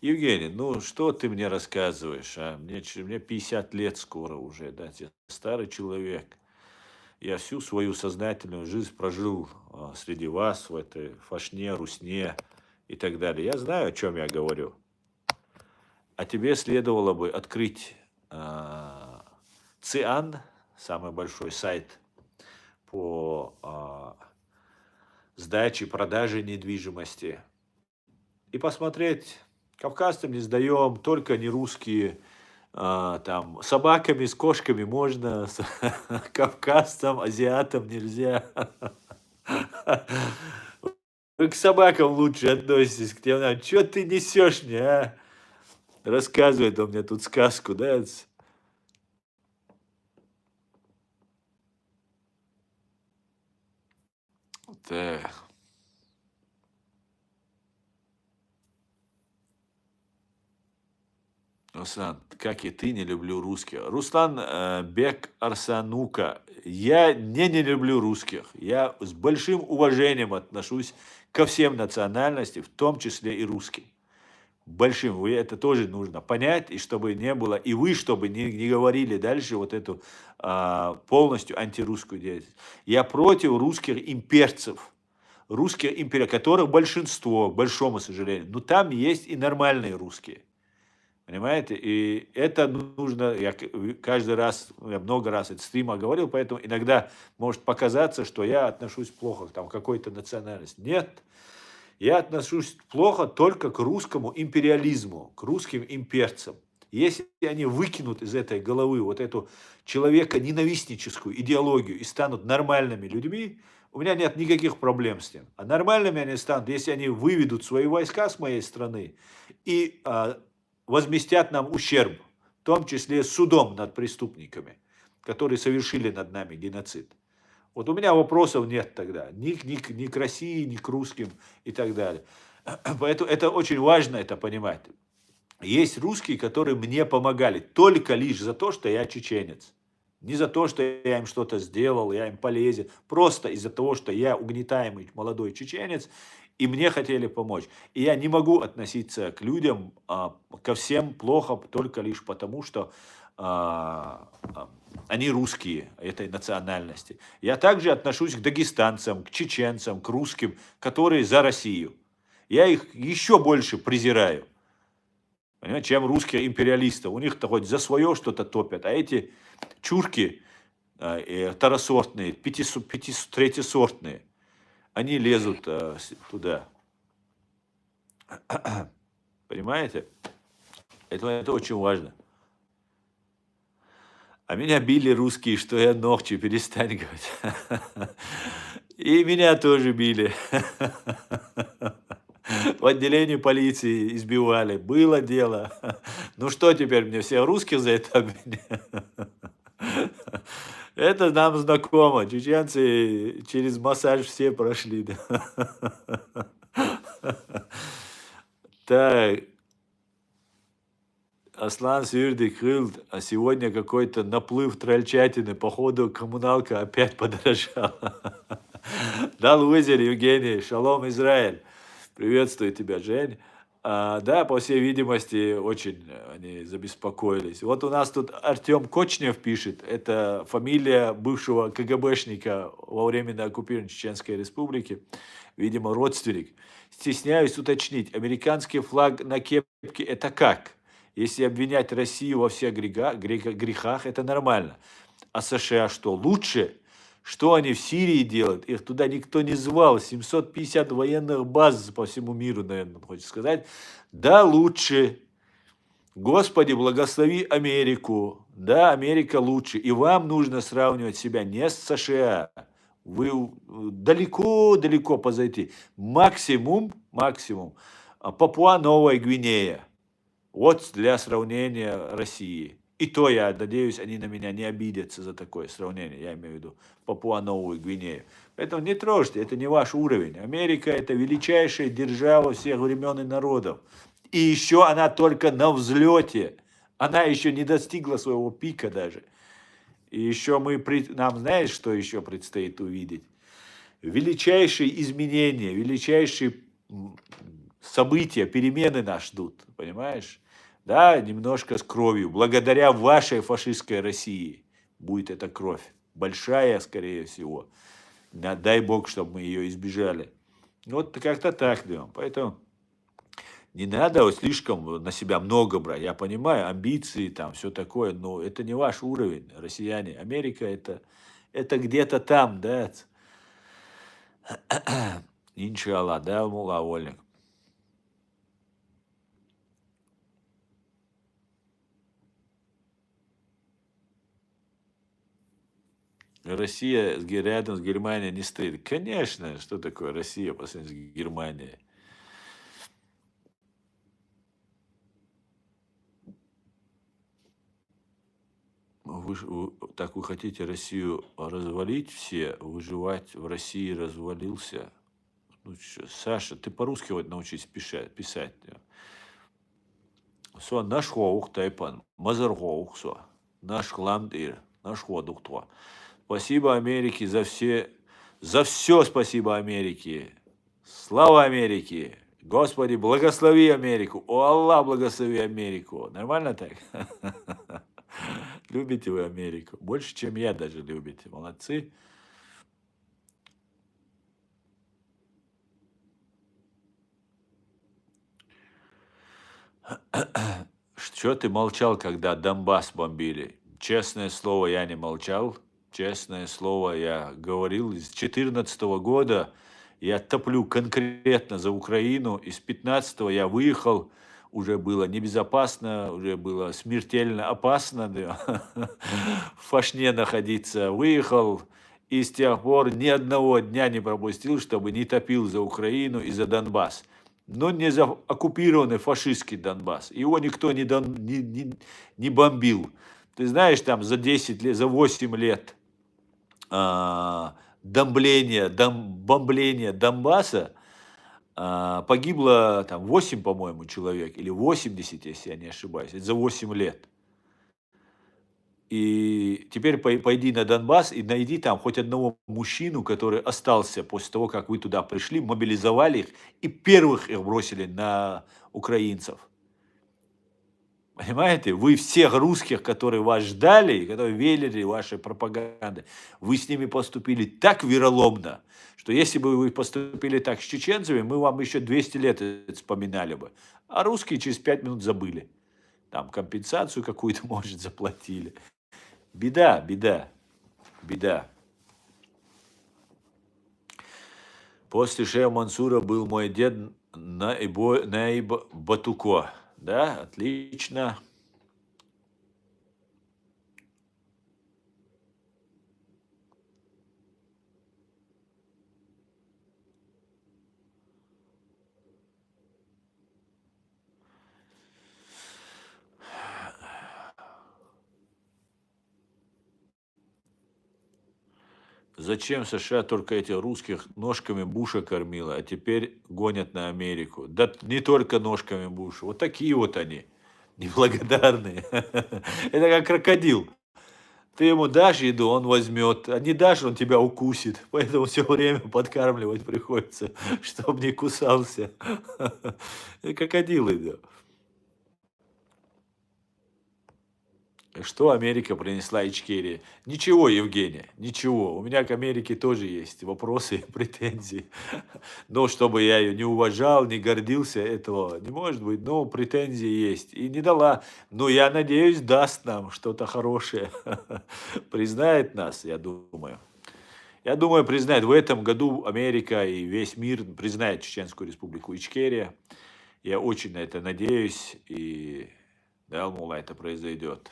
S1: Евгений, ну что ты мне рассказываешь, а? Мне 50 лет скоро уже, да, я старый человек. Я всю свою сознательную жизнь прожил среди вас, в этой фашне, русне и так далее. Я знаю, о чем я говорю. А тебе следовало бы открыть ЦИАН, самый большой сайт по сдаче, продаже недвижимости, и посмотреть, кавказцам не сдаем, только не русские, там, собаками, с кошками можно, кавказцам, азиатам нельзя. Вы к собакам лучше относитесь, к тем, что ты несешь мне, а? Рассказывает он мне тут сказку, да? Так. Руслан, как и ты, не люблю русских. Руслан Бек Арсанука, я не люблю русских. Я с большим уважением отношусь ко всем национальностям, в том числе и русским. Большим. Вы это тоже нужно понять, и чтобы не было, и вы, чтобы не говорили дальше вот эту полностью антирусскую деятельность. Я против русских имперцев. Русских империй, которых большинство, к большому сожалению. Но там есть и нормальные русские. Понимаете? И это нужно, я каждый раз, я много раз это стрима говорил, поэтому иногда может показаться, что я отношусь плохо там, к какой-то национальности. Нет, я отношусь плохо только к русскому империализму, к русским имперцам. Если они выкинут из этой головы вот эту человека-ненавистническую идеологию и станут нормальными людьми, у меня нет никаких проблем с тем. А нормальными они станут, если они выведут свои войска с моей страны и возместят нам ущерб, в том числе судом над преступниками, которые совершили над нами геноцид. Вот у меня вопросов нет тогда ни к России, ни к русским и так далее. Поэтому это очень важно это понимать. Есть русские, которые мне помогали только лишь за то, что я чеченец. Не за то, что я им что-то сделал, я им полезен. Просто из-за того, что я угнетаемый молодой чеченец, и мне хотели помочь. И я не могу относиться к людям, ко всем плохо, только лишь потому, что они русские этой национальности. Я также отношусь к дагестанцам, к чеченцам, к русским, которые за Россию. Я их еще больше презираю, понимаете, чем русские империалисты. У них-то хоть за свое что-то топят, а эти чурки второсортные, третьесортные, они лезут туда. Понимаете? Это очень важно. А меня били русские, что я ногчи, перестань говорить. И меня тоже били. В отделении полиции избивали. Было дело. Ну что теперь, мне все русских за это обвиняют? Это нам знакомо. Чеченцы через массаж все прошли. Так. Аслан Сюрди Крылд, а сегодня какой-то наплыв трольчатины, походу коммуналка опять подорожала. Да, лузер, Евгений, шалом, Израиль. Приветствую тебя, Жень. Да, по всей видимости, очень они забеспокоились. Вот у нас тут Артем Кочнев пишет, это фамилия бывшего КГБшника во временно оккупированной Чеченской Республики, видимо, родственник. Стесняюсь уточнить, американский флаг на кепке это как? Если обвинять Россию во всех грехах, это нормально. А США что, лучше? Что они в Сирии делают? Их туда никто не звал. 750 военных баз по всему миру, наверное, хочется сказать. Да, лучше. Господи, благослови Америку. Да, Америка лучше. И вам нужно сравнивать себя не с США. Вы далеко-далеко позади. Максимум, Папуа-Новая Гвинея. Вот для сравнения России. И то, я надеюсь, они на меня не обидятся за такое сравнение. Я имею в виду Папуа-Новую Гвинею. Поэтому не трожьте, это не ваш уровень. Америка – это величайшая держава всех времен и народов. И еще она только на взлете. Она еще не достигла своего пика даже. И еще нам, знаешь, что еще предстоит увидеть? Величайшие изменения, величайшие события, перемены нас ждут, понимаешь? Да, немножко с кровью. Благодаря вашей фашистской России будет эта кровь. Большая, скорее всего. Дай Бог, чтобы мы ее избежали. Вот как-то так, да. Поэтому не надо вот слишком на себя много брать. Я понимаю, амбиции, там, все такое, но это не ваш уровень, россияне. Америка это где-то там, да. Иншаллах, да, мула вольник. Россия рядом с Германией не стоит. Конечно, что такое Россия по сравнению с Германией? Так вы хотите Россию развалить все, выживать в России развалился? Ну, чё, Саша, ты по-русски вот научись писать. Со наш хоух тайпан, мазархоух со, наш ландир, наш ходух. Спасибо Америке за все спасибо Америке. Слава Америке! Господи, благослови Америку! О, Аллах, благослови Америку! Нормально так? Любите вы Америку? Больше, чем я даже любите. Молодцы. Что ты молчал, когда Донбасс бомбили? Честное слово, я не молчал. Честное слово, я говорил. С 2014 года я топлю конкретно за Украину. И с 2015 я выехал уже было небезопасно, уже было смертельно опасно, да, в Фашне находиться. Выехал и с тех пор ни одного дня не пропустил, чтобы не топил за Украину и за Донбасс. Но не за оккупированный фашистский Донбасс. Его никто не бомбил. Ты знаешь, там за 10 лет, за 8 лет бомбления Донбасса погибло там 8, по-моему, человек, или 80, если я не ошибаюсь. Это за 8 лет. И теперь пойди на Донбасс и найди там хоть одного мужчину, который остался после того, как вы туда пришли, мобилизовали их и первых их бросили на украинцев. Понимаете? Вы всех русских, которые вас ждали, которые верили вашей пропаганде, вы с ними поступили так вероломно, что если бы вы поступили так с чеченцами, мы вам еще 200 лет это вспоминали бы. А русские через 5 минут забыли. Там компенсацию какую-то, может, заплатили. Беда, беда, беда. После шеха Мансура был мой дед Наиб Батуко. Да, отлично. Зачем США только этих русских ножками Буша кормила, а теперь гонят на Америку? Да не только ножками Буша, вот такие вот они, неблагодарные. Это как крокодил. Ты ему дашь еду, он возьмет, а не дашь, он тебя укусит. Поэтому все время подкармливать приходится, чтобы не кусался. Крокодилы, да. Что Америка принесла Ичкерии? Ничего, Евгения, ничего. У меня к Америке тоже есть вопросы, претензии. Но чтобы я ее не уважал, не гордился, этого не может быть. Но претензии есть. И не дала. Но я надеюсь, даст нам что-то хорошее. Признает нас, я думаю. Я думаю, признает. В этом году Америка и весь мир признает Чеченскую республику Ичкерия. Я очень на это надеюсь. И да, мол, это произойдет.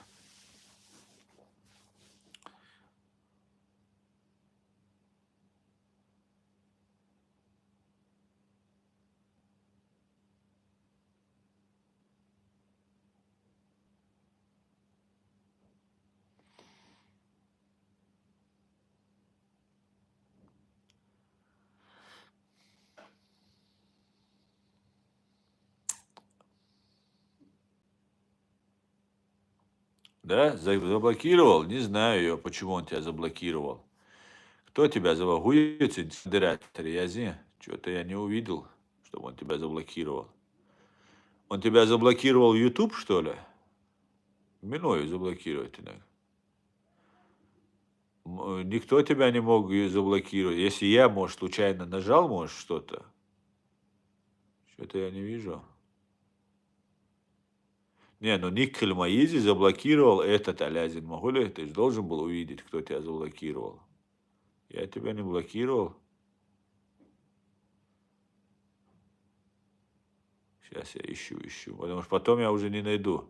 S1: Да, заблокировал? Не знаю ее, почему он тебя заблокировал. Кто тебя заблокировал? Модератор Язи? Что-то я не увидел, чтобы он тебя заблокировал. Он тебя заблокировал в YouTube, что ли? Миною заблокировать иногда. Никто тебя не мог заблокировать. Если я, может, случайно нажал, может, что-то. Что-то я не вижу. Не, ну Ник Кельмаизи заблокировал этот Алязин Магуля. Ты же должен был увидеть, кто тебя заблокировал. Я тебя не блокировал. Сейчас я ищу, потому что потом я уже не найду.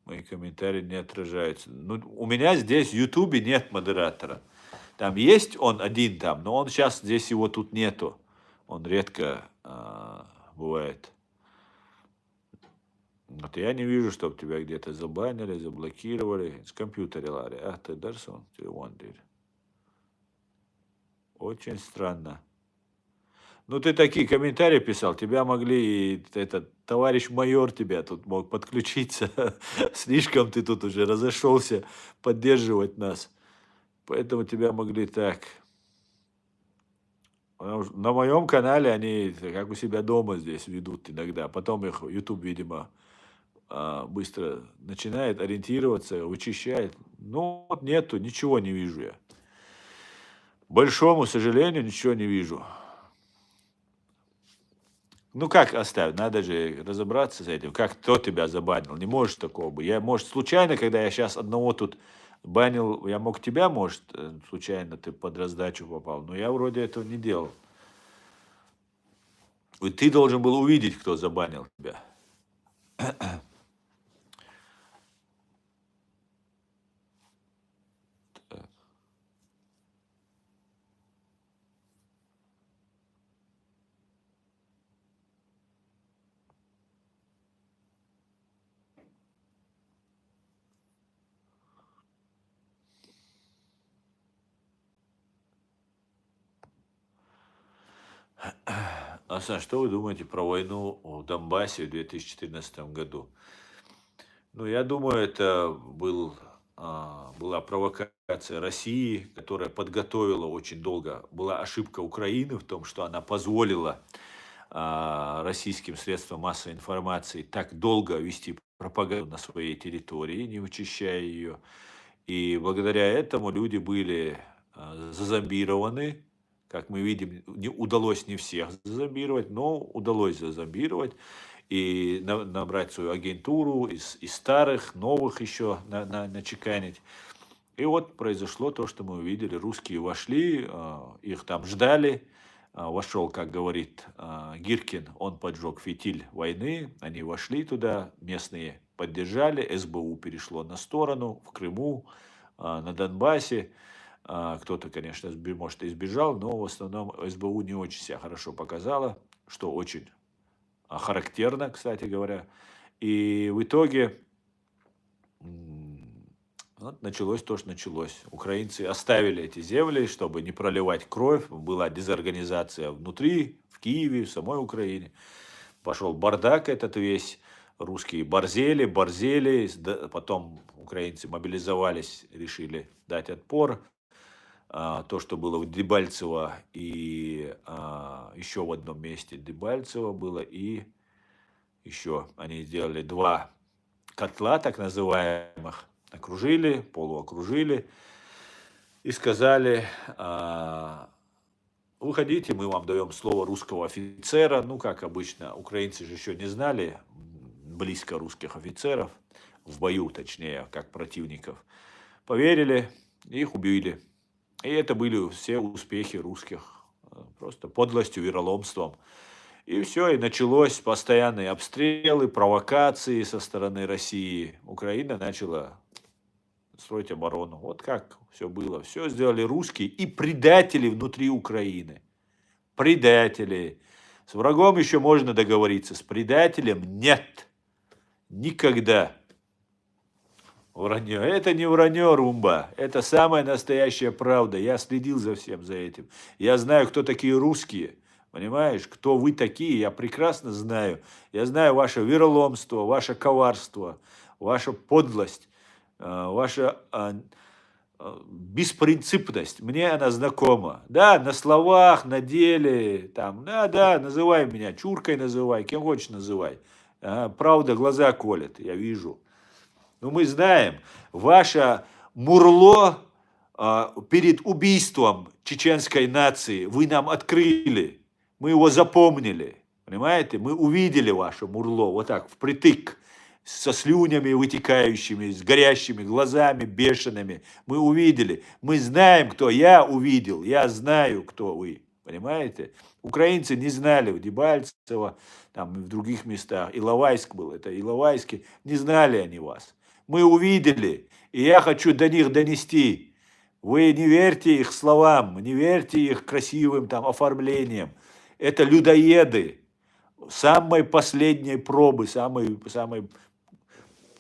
S1: Мои комментарии не отражаются. Ну, у меня здесь в Ютубе нет модератора. Там есть он один там, но он сейчас, здесь его тут нету. Он редко бывает. Вот я не вижу, чтобы тебя где-то забанили, заблокировали. С компьютера, Ларри. А, ты Дарсон, ты Wonder. Очень странно. Ну, ты такие комментарии писал, тебя могли, и этот товарищ майор тебя тут мог подключиться. Слишком ты тут уже разошелся поддерживать нас. Поэтому тебя могли так. На моем канале они как у себя дома здесь ведут иногда. Потом их YouTube, видимо, быстро начинает ориентироваться, вычищает. Ну, вот нету, ничего не вижу я. Большому сожалению, ничего не вижу. Ну как оставить? Надо же разобраться с этим. Как кто тебя забанил? Не может такого быть. Я, может, случайно, когда я сейчас одного тут банил, я мог тебя, может, случайно ты под раздачу попал. Но я вроде этого не делал. Ты должен был увидеть, кто забанил тебя. Асан, что вы думаете про войну в Донбассе в 2014 году? Ну, я думаю, это была провокация России, которая подготовила очень долго. Была ошибка Украины в том, что она позволила российским средствам массовой информации так долго вести пропаганду на своей территории, не вычищая ее. И благодаря этому люди были зазомбированы. Как мы видим, не удалось не всех зазомбировать, но удалось зазомбировать и набрать свою агентуру из старых, новых еще начеканить. И вот произошло то, что мы увидели. Русские вошли, их там ждали. Вошел, как говорит Гиркин, он поджег фитиль войны. Они вошли туда, местные поддержали, СБУ перешло на сторону, в Крыму, на Донбассе. Кто-то, конечно, может, избежал, но в основном СБУ не очень себя хорошо показала, что очень характерно, кстати говоря. И в итоге вот началось то, что началось. Украинцы оставили эти земли, чтобы не проливать кровь. Была дезорганизация внутри, в Киеве, в самой Украине. Пошел бардак этот весь. Русские борзели. Потом украинцы мобилизовались, решили дать отпор. То, что было в Дебальцево и еще в одном месте Дебальцево было, и еще они сделали 2 котла, так называемых, окружили, полуокружили и сказали: выходите, мы вам даем слово русского офицера. Ну, как обычно, украинцы же еще не знали близко русских офицеров, в бою, точнее, как противников. Поверили, их убили. И это были все успехи русских, просто подлостью, вероломством. И все, и началось постоянные обстрелы, провокации со стороны России. Украина начала строить оборону. Вот как все было. Все сделали русские и предатели внутри Украины. Предатели. С врагом еще можно договориться, с предателем нет. Никогда. Вранье. Это не вранье, Румба. Это самая настоящая правда. Я следил за всем за этим. Я знаю, кто такие русские. Понимаешь, кто вы такие, я прекрасно знаю. Я знаю ваше вероломство, ваше коварство, ваша подлость, ваша беспринципность. Мне она знакома. Да, на словах, на деле, там, да, называй меня, чуркой называй, кем хочешь называй. Правда, глаза колет, я вижу. Но мы знаем, ваше мурло перед убийством чеченской нации вы нам открыли. Мы его запомнили. Понимаете? Мы увидели ваше мурло вот так, впритык, со слюнями вытекающими, с горящими глазами, бешеными. Мы увидели. Мы знаем, кто. Я увидел. Я знаю, кто вы. Понимаете? Украинцы не знали в Дебальцево, там и в других местах. Иловайск был, это Иловайске. Не знали они вас. Мы увидели, и я хочу до них донести. Вы не верьте их словам, не верьте их красивым там оформлениям. Это людоеды самой последней пробы, самой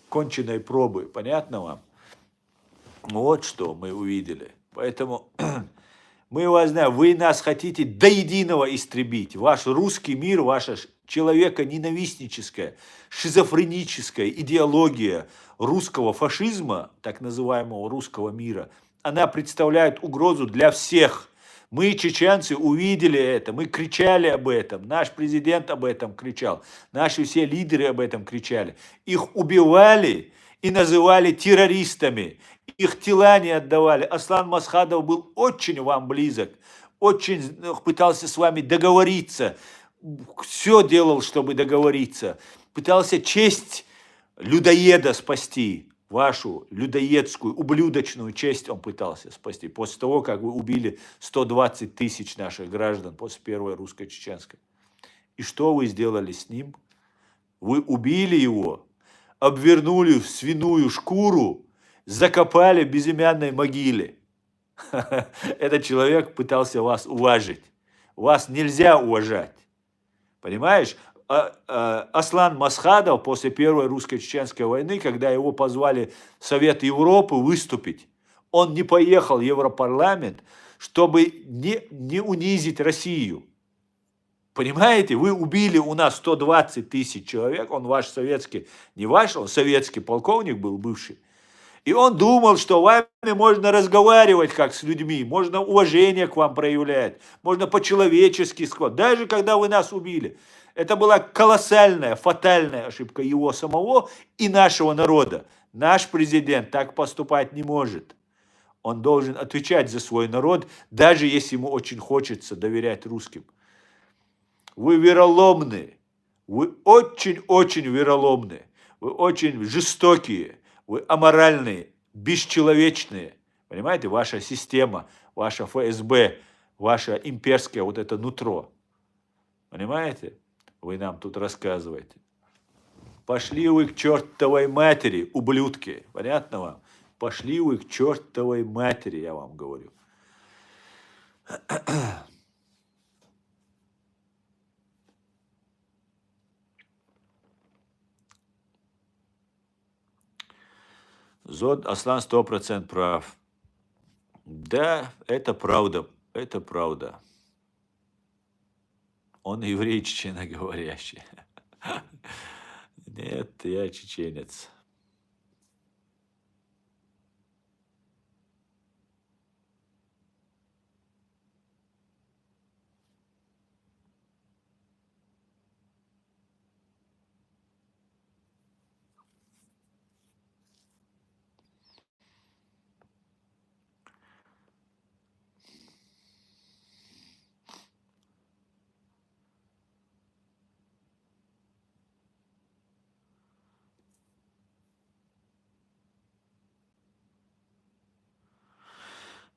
S1: конченной пробы. Понятно вам? Вот что мы увидели. Поэтому мы вас знаем, вы нас хотите до единого истребить. Ваш русский мир, ваша человеконенавистническая, шизофреническая идеология русского фашизма, так называемого русского мира, она представляет угрозу для всех. Мы, чеченцы, увидели это, мы кричали об этом, наш президент об этом кричал, наши все лидеры об этом кричали. Их убивали и называли террористами, их тела не отдавали. Аслан Масхадов был очень вам близок, очень пытался с вами договориться, все делал, чтобы договориться, пытался честь людоеда спасти. Вашу людоедскую, ублюдочную честь он пытался спасти. После того, как вы убили 120 тысяч наших граждан после Первой русско-чеченской. И что вы сделали с ним? Вы убили его, обвернули в свиную шкуру, закопали в безымянной могиле. Этот человек пытался вас уважить. Вас нельзя уважать. Понимаешь? Аслан Масхадов после Первой русско-чеченской войны, когда его позвали в Совет Европы выступить, он не поехал в Европарламент, чтобы не унизить Россию. Понимаете, вы убили у нас 120 тысяч человек, он ваш советский, не ваш, он советский полковник был бывший. И он думал, что вами можно разговаривать как с людьми, можно уважение к вам проявлять, можно по-человечески склад, даже когда вы нас убили. Это была колоссальная, фатальная ошибка его самого и нашего народа. Наш президент так поступать не может. Он должен отвечать за свой народ, даже если ему очень хочется доверять русским. Вы вероломны, вы очень-очень вероломны, вы очень жестокие, вы аморальные, бесчеловечные. Понимаете, ваша система, ваша ФСБ, ваше имперское вот это нутро. Понимаете? Вы нам тут рассказываете. Пошли вы к чертовой матери, ублюдки. Понятно вам? Пошли вы к чертовой матери, я вам говорю. Зод Аслан 100% прав. Да, это правда, это правда. Он еврей чеченоговорящий. Нет, я чеченец.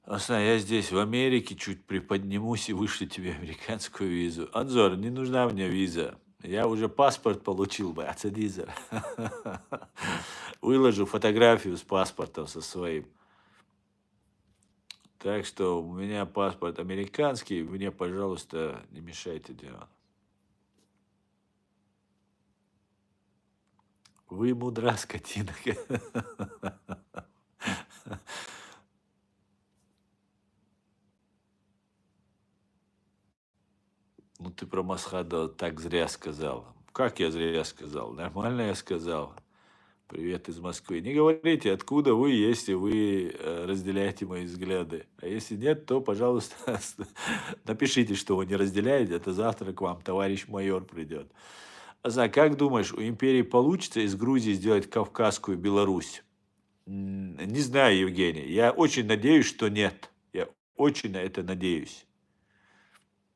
S1: Аслан, я здесь, в Америке, чуть приподнимусь и вышлю тебе американскую визу. Анзор, не нужна мне виза. Я уже паспорт получил, Ацадизер. Выложу фотографию с паспортом со своим. Так что у меня паспорт американский, мне, пожалуйста, не мешайте делать. Вы мудра, скотина. Ну, ты про Масхада так зря сказал. Как я зря сказал? Нормально я сказал. Привет из Москвы. Не говорите, откуда вы, если вы разделяете мои взгляды. А если нет, то, пожалуйста, напишите, что вы не разделяете. Это завтра к вам товарищ майор придет. А как думаешь, у империи получится из Грузии сделать Кавказскую Беларусь? Не знаю, Евгений. Я очень надеюсь, что нет. Я очень на это надеюсь.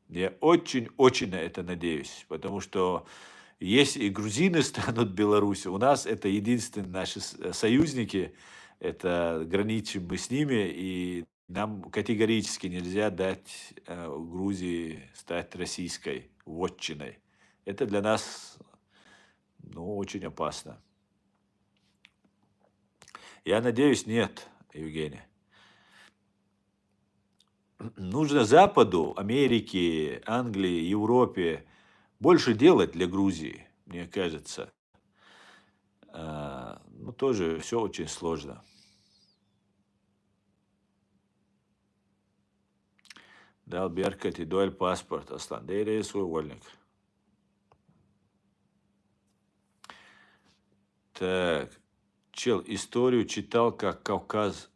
S1: Я очень-очень на это надеюсь. Потому что если и грузины станут Беларусью, у нас это единственные наши союзники, это граничим мы с ними, и нам категорически нельзя дать Грузии стать российской вотчиной. Это для нас, ну, очень опасно. Я надеюсь, нет, Евгений. Нужно Западу, Америке, Англии, Европе больше делать для Грузии, мне кажется. Ну, тоже все очень сложно. Дал Беркат и дуэль паспорт, Аслан. Да и свой вольник. Так, чел, историю читал, как Кавказ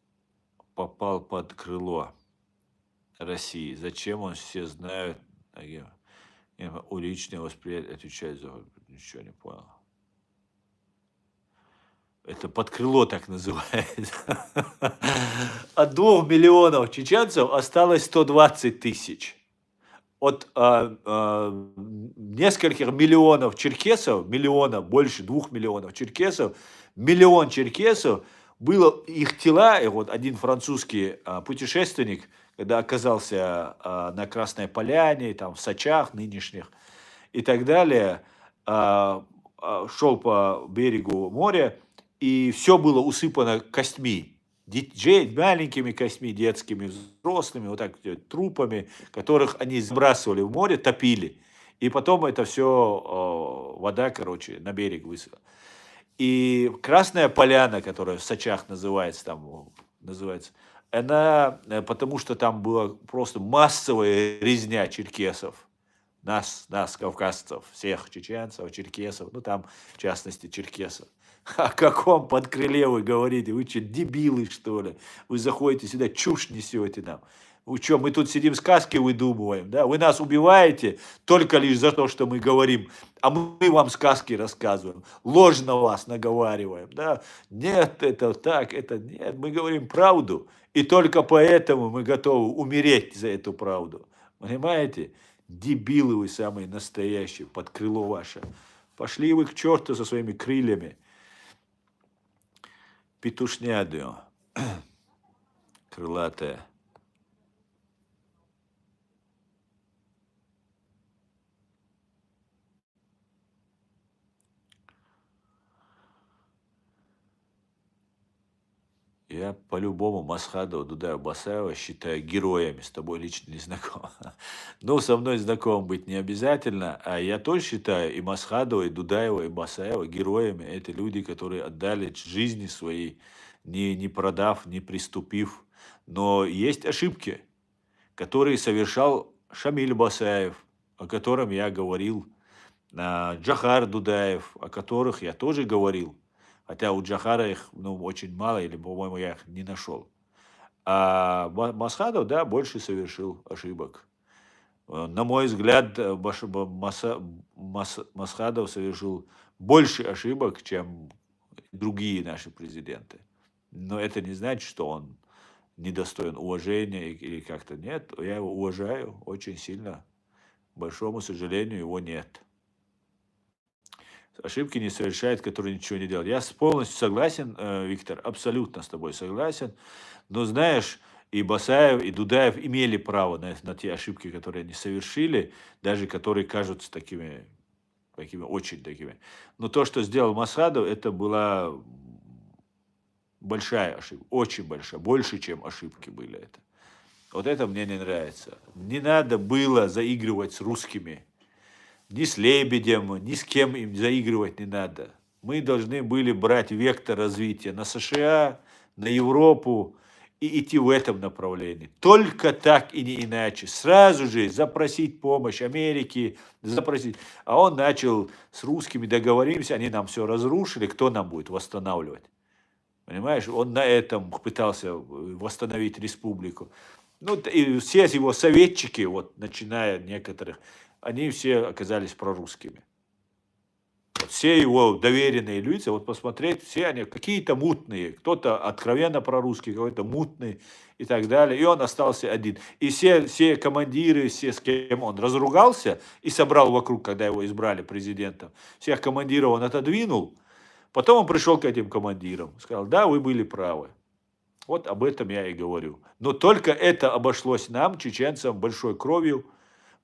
S1: попал под крыло России. Зачем он все знают? Уличное восприятие отвечает за... Ничего не понял. Это под крыло так называется. От 2 миллионов чеченцев осталось 120 тысяч. От нескольких миллионов черкесов, больше 2 миллионов черкесов, миллион черкесов, было их тела, и вот один французский путешественник, когда оказался на Красной Поляне, там в Сочах нынешних, и так далее, шел по берегу моря, и все было усыпано костьми, маленькими костьми детскими, взрослыми, вот так трупами, которых они сбрасывали в море, топили. И потом это все, вода, короче, на берег высыпала. И Красная Поляна, которая в Сочах называется, называется, она, потому что там была просто массовая резня черкесов, нас, кавказцев, всех чеченцев, черкесов, ну там, в частности, черкесов. О каком подкрыле вы говорите? Вы что, дебилы, что ли? Вы заходите сюда, чушь несете нам. Вы что, мы тут сидим, сказки выдумываем, да? Вы нас убиваете только лишь за то, что мы говорим, а мы вам сказки рассказываем, ложно вас наговариваем, да? Нет, это так, это нет, мы говорим правду, и только поэтому мы готовы умереть за эту правду. Понимаете? Дебилы вы самые настоящие, под крыло ваше. Пошли вы к черту со своими крыльями. Петушнядо, крылатая. Я по-любому Масхадова, Дудаева, Басаева считаю героями, с тобой лично не знаком. Ну, со мной знаком быть не обязательно, а я тоже считаю и Масхадова, и Дудаева, и Басаева героями. Это люди, которые отдали жизни свои, не продав, не приступив. Но есть ошибки, которые совершал Шамиль Басаев, о котором я говорил, Джахар Дудаев, о которых я тоже говорил. Хотя у Джахара их очень мало, или, по-моему, я их не нашел. А Масхадов, да, больше совершил ошибок. На мой взгляд, Масхадов совершил больше ошибок, чем другие наши президенты. Но это не значит, что он недостоин уважения или как-то нет. Я его уважаю очень сильно. К большому сожалению, его нет. Ошибки не совершает, которые ничего не делают. Я полностью согласен, Виктор, абсолютно с тобой согласен. Но знаешь, и Басаев, и Дудаев имели право на те ошибки, которые они совершили, даже которые кажутся такими очень такими. Но то, что сделал Масхадов, это была большая ошибка, очень большая, больше, чем ошибки были это. Вот это мне не нравится. Не надо было заигрывать с русскими. Ни с Лебедем, ни с кем им заигрывать не надо. Мы должны были брать вектор развития на США, на Европу и идти в этом направлении. Только так и не иначе. Сразу же запросить помощь Америки, запросить. А он начал с русскими договоримся, они нам все разрушили, кто нам будет восстанавливать? Понимаешь, он на этом пытался восстановить республику. Ну, и все его советчики, вот, начиная некоторых, они все оказались прорусскими. Вот все его доверенные лица, вот посмотреть, все они какие-то мутные, кто-то откровенно прорусский, какой-то мутный и так далее. И он остался один. И все командиры, все, с кем он разругался и собрал вокруг, когда его избрали президентом, всех командиров он отодвинул. Потом он пришел к этим командирам, сказал, да, вы были правы. Вот об этом я и говорю. Но только это обошлось нам, чеченцам, большой кровью,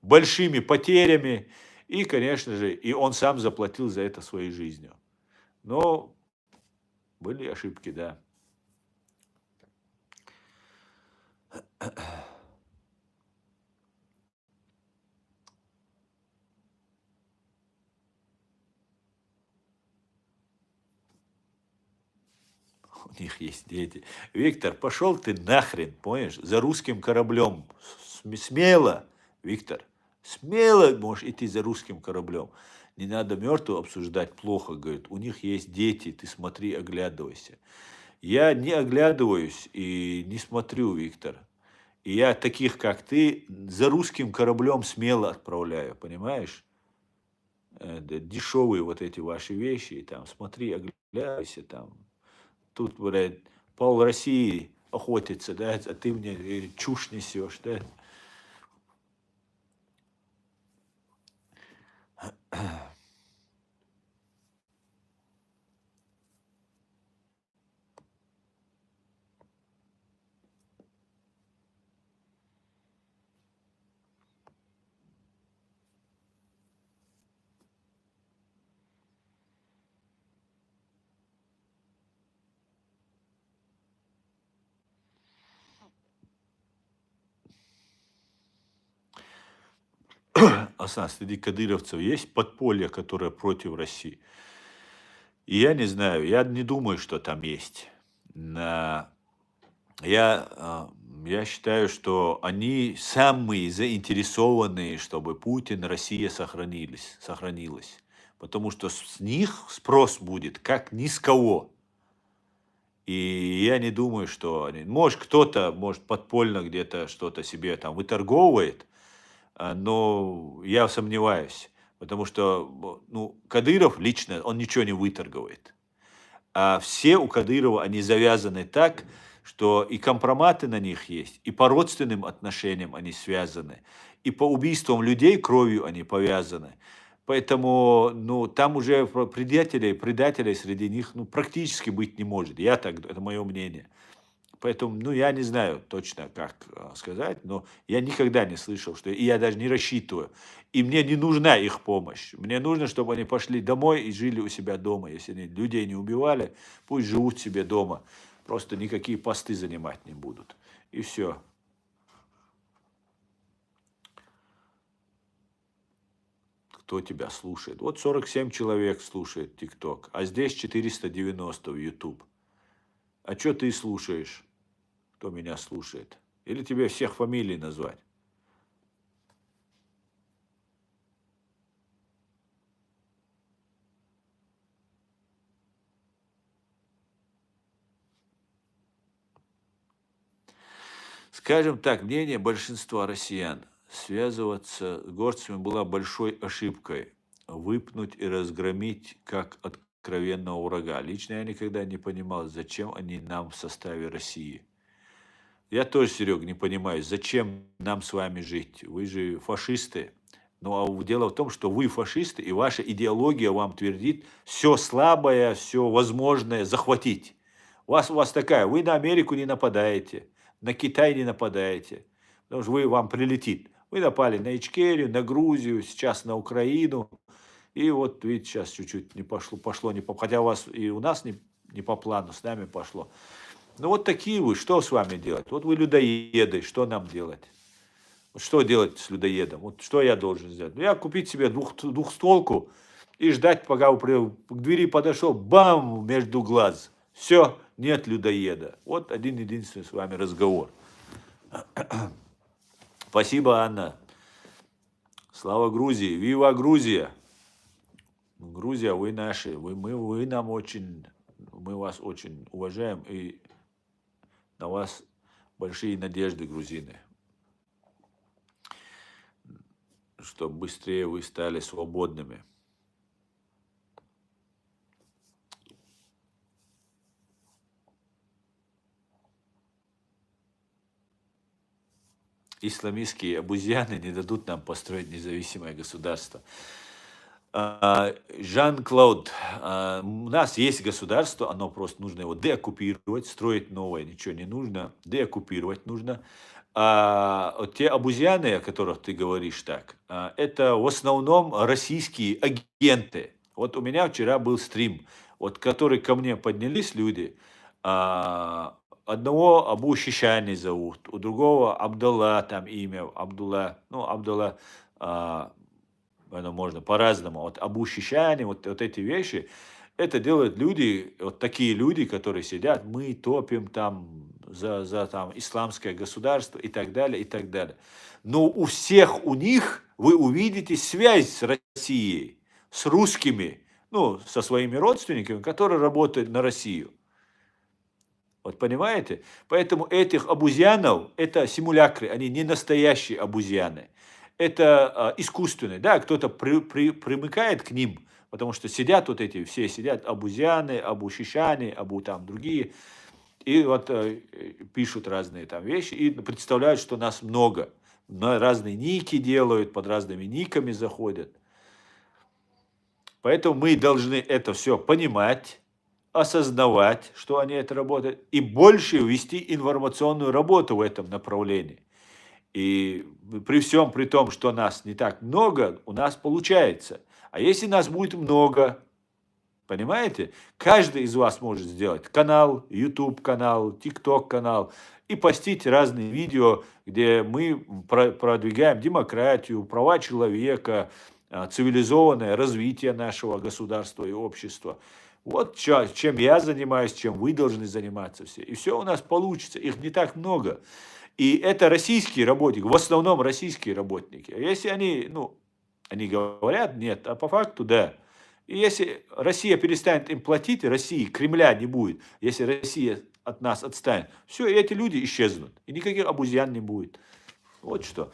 S1: большими потерями. И, конечно же, и он сам заплатил за это своей жизнью. Но были ошибки, да. У них есть дети. Виктор, пошел ты нахрен, понимаешь, за русским кораблем. Смело, Виктор, смело можешь идти за русским кораблем. Не надо мертвого обсуждать плохо, говорит. У них есть дети, ты смотри, оглядывайся. Я не оглядываюсь и не смотрю, Виктор. И я таких, как ты, за русским кораблем смело отправляю, понимаешь? Дешевые вот эти ваши вещи, и там, смотри, оглядывайся, там. Тут, блядь, пол России охотится, да, а ты мне чушь несешь, да? Асан, среди кадыровцев есть подполье, которое против России? И я не знаю, я не думаю, что там есть. На- Я, я считаю, что они самые заинтересованные, чтобы Путин, Россия сохранилась. Потому что с них спрос будет как ни с кого. И я не думаю, что они... Может, кто-то, может, подпольно где-то что-то себе там выторговывает, но я сомневаюсь. Потому что, ну, Кадыров лично, он ничего не выторговывает. А все у Кадырова, они завязаны так, что и компроматы на них есть, и по родственным отношениям они связаны, и по убийствам людей кровью они повязаны. Поэтому, ну, там уже предателей среди них, ну, практически быть не может. Я так, это мое мнение. Поэтому, ну, я не знаю точно, как сказать, но я никогда не слышал, что... И я даже не рассчитываю. И мне не нужна их помощь. Мне нужно, чтобы они пошли домой и жили у себя дома. Если они людей не убивали, пусть живут себе дома. Просто никакие посты занимать не будут. И все. Кто тебя слушает? Вот 47 человек слушает ТикТок, а здесь 490 в YouTube. А что ты слушаешь? Кто меня слушает? Или тебе всех фамилий назвать? Скажем так, мнение большинства россиян: связываться с горцами была большой ошибкой. Выпнуть и разгромить как откровенного врага. Лично я никогда не понимал, зачем они нам в составе России. Я тоже, Серег, не понимаю, зачем нам с вами жить. Вы же фашисты. Ну, а дело в том, что вы фашисты, и ваша идеология вам твердит все слабое, все возможное захватить. У вас такая, вы на Америку не нападаете, на Китай не нападаете, потому что вам прилетит. Вы напали на Ичкерию, на Грузию, сейчас на Украину. И вот, видите, сейчас чуть-чуть не пошло, не по... хотя у вас и у нас не по плану, с нами пошло. Ну вот такие вы, что с вами делать? Вот вы людоеды, что нам делать? Вот что делать с людоедом? Вот что я должен сделать? Ну, я купить себе двухстволку и ждать, пока к двери подошел, бам, между глаз. Все, нет людоеда. Вот один-единственный с вами разговор. Спасибо, Анна. Слава Грузии. Вива Грузия. Грузия, вы наши. Вы нам очень, мы вас очень уважаем. И на вас большие надежды, грузины, чтобы быстрее вы стали свободными. Исламистские обезьяны не дадут нам построить независимое государство. Жан-Клод, у нас есть государство, оно просто нужно его деоккупировать, строить новое ничего не нужно, деоккупировать нужно. Вот те обезьяны, о которых ты говоришь так, это в основном российские агенты. Вот у меня вчера был стрим, вот который ко мне поднялись люди, одного Абу Шишани зовут, у другого Абдалла, там имя, Абдулла, ну, Абдулла, можно по-разному. Вот Абу Шишани, вот эти вещи, это делают люди, вот такие люди, которые сидят, мы топим там за там, исламское государство и так далее, и так далее. Но у всех у них вы увидите связь с Россией, с русскими, ну, со своими родственниками, которые работают на Россию. Вот понимаете? Поэтому этих обузьянов, это симулякры, они не настоящие обузьяны. Это искусственные. Да, кто-то примыкает к ним, потому что сидят вот эти, все сидят, обузьяны, абушишане, абу там другие, и вот пишут разные там вещи, и представляют, что нас много. Разные ники делают, под разными никами заходят. Поэтому мы должны это все понимать, осознавать, что они это работают, и больше вести информационную работу в этом направлении. И при всем при том, что нас не так много, у нас получается. А если нас будет много, Понимаете? Каждый из вас может сделать канал, YouTube канал, TikTok канал и постить разные видео, где мы продвигаем демократию, права человека, цивилизованное развитие нашего государства и общества. Вот чем я занимаюсь, чем вы должны заниматься все. И все у нас получится. Их не так много. И это российские работники, в основном российские работники. Если они, ну, они говорят нет, а по факту да. И если Россия перестанет им платить, России, Кремля не будет, если Россия от нас отстанет, все, эти люди исчезнут. И никаких обузьян не будет. Вот что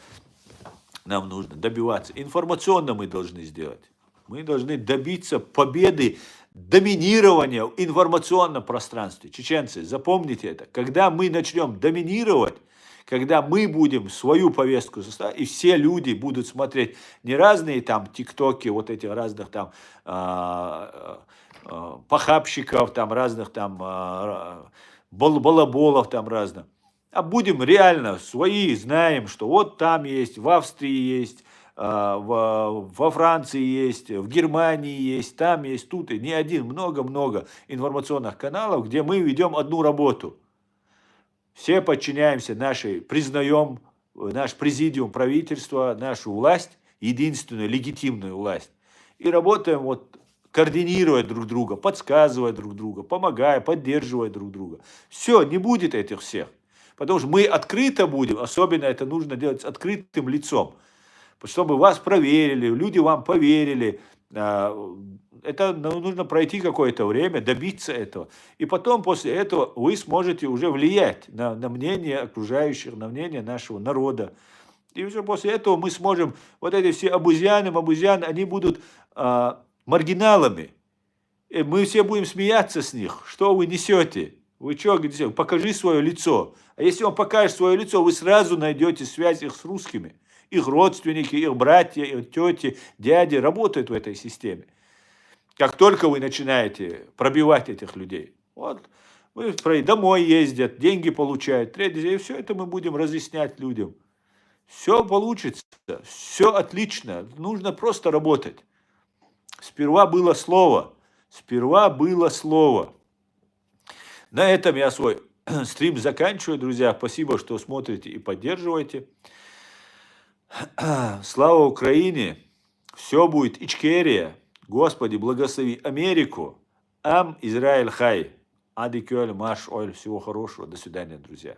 S1: нам нужно добиваться. Информационно мы должны сделать. Мы должны добиться победы, доминирования в информационном пространстве. Чеченцы, запомните это. Когда мы начнем доминировать, когда мы будем свою повестку составить, и все люди будут смотреть не разные там тиктоки, вот этих разных там похабщиков, там разных там балаболов там разных, а будем реально свои, знаем, что вот там есть, в Австрии есть, во Франции есть, в Германии есть, там есть, тут и не один, много-много информационных каналов, где мы ведем одну работу. Все подчиняемся признаем наш президиум правительства, нашу власть, единственную легитимную власть. И работаем вот, координируя друг друга, подсказывая друг друга, помогая, поддерживая друг друга. Все, не будет этих всех. Потому что мы открыто будем, особенно это нужно делать с открытым лицом, чтобы вас проверили, люди вам поверили. Это нужно пройти какое-то время, добиться этого. И потом, после этого, вы сможете уже влиять на мнение окружающих, на мнение нашего народа. И уже после этого мы сможем, вот эти все обузьяны, они будут маргиналами. И мы все будем смеяться с них. Что вы несете? Вы что, покажи свое лицо. А если он покажет свое лицо, вы сразу найдете связь их с русскими. Их родственники, их братья, их тети, дяди работают в этой системе. Как только вы начинаете пробивать этих людей, вот, вы домой ездят, деньги получают, и все это мы будем разъяснять людям. Все получится, все отлично, нужно просто работать. Сперва было слово, На этом я свой стрим заканчиваю, друзья. Спасибо, что смотрите и поддерживаете. Слава Украине! Все будет Ичкерия. Господи, благослови Америку. Ам Израиль Хай. Ади Кёль, Маш Оль. Всего хорошего. До свидания, друзья.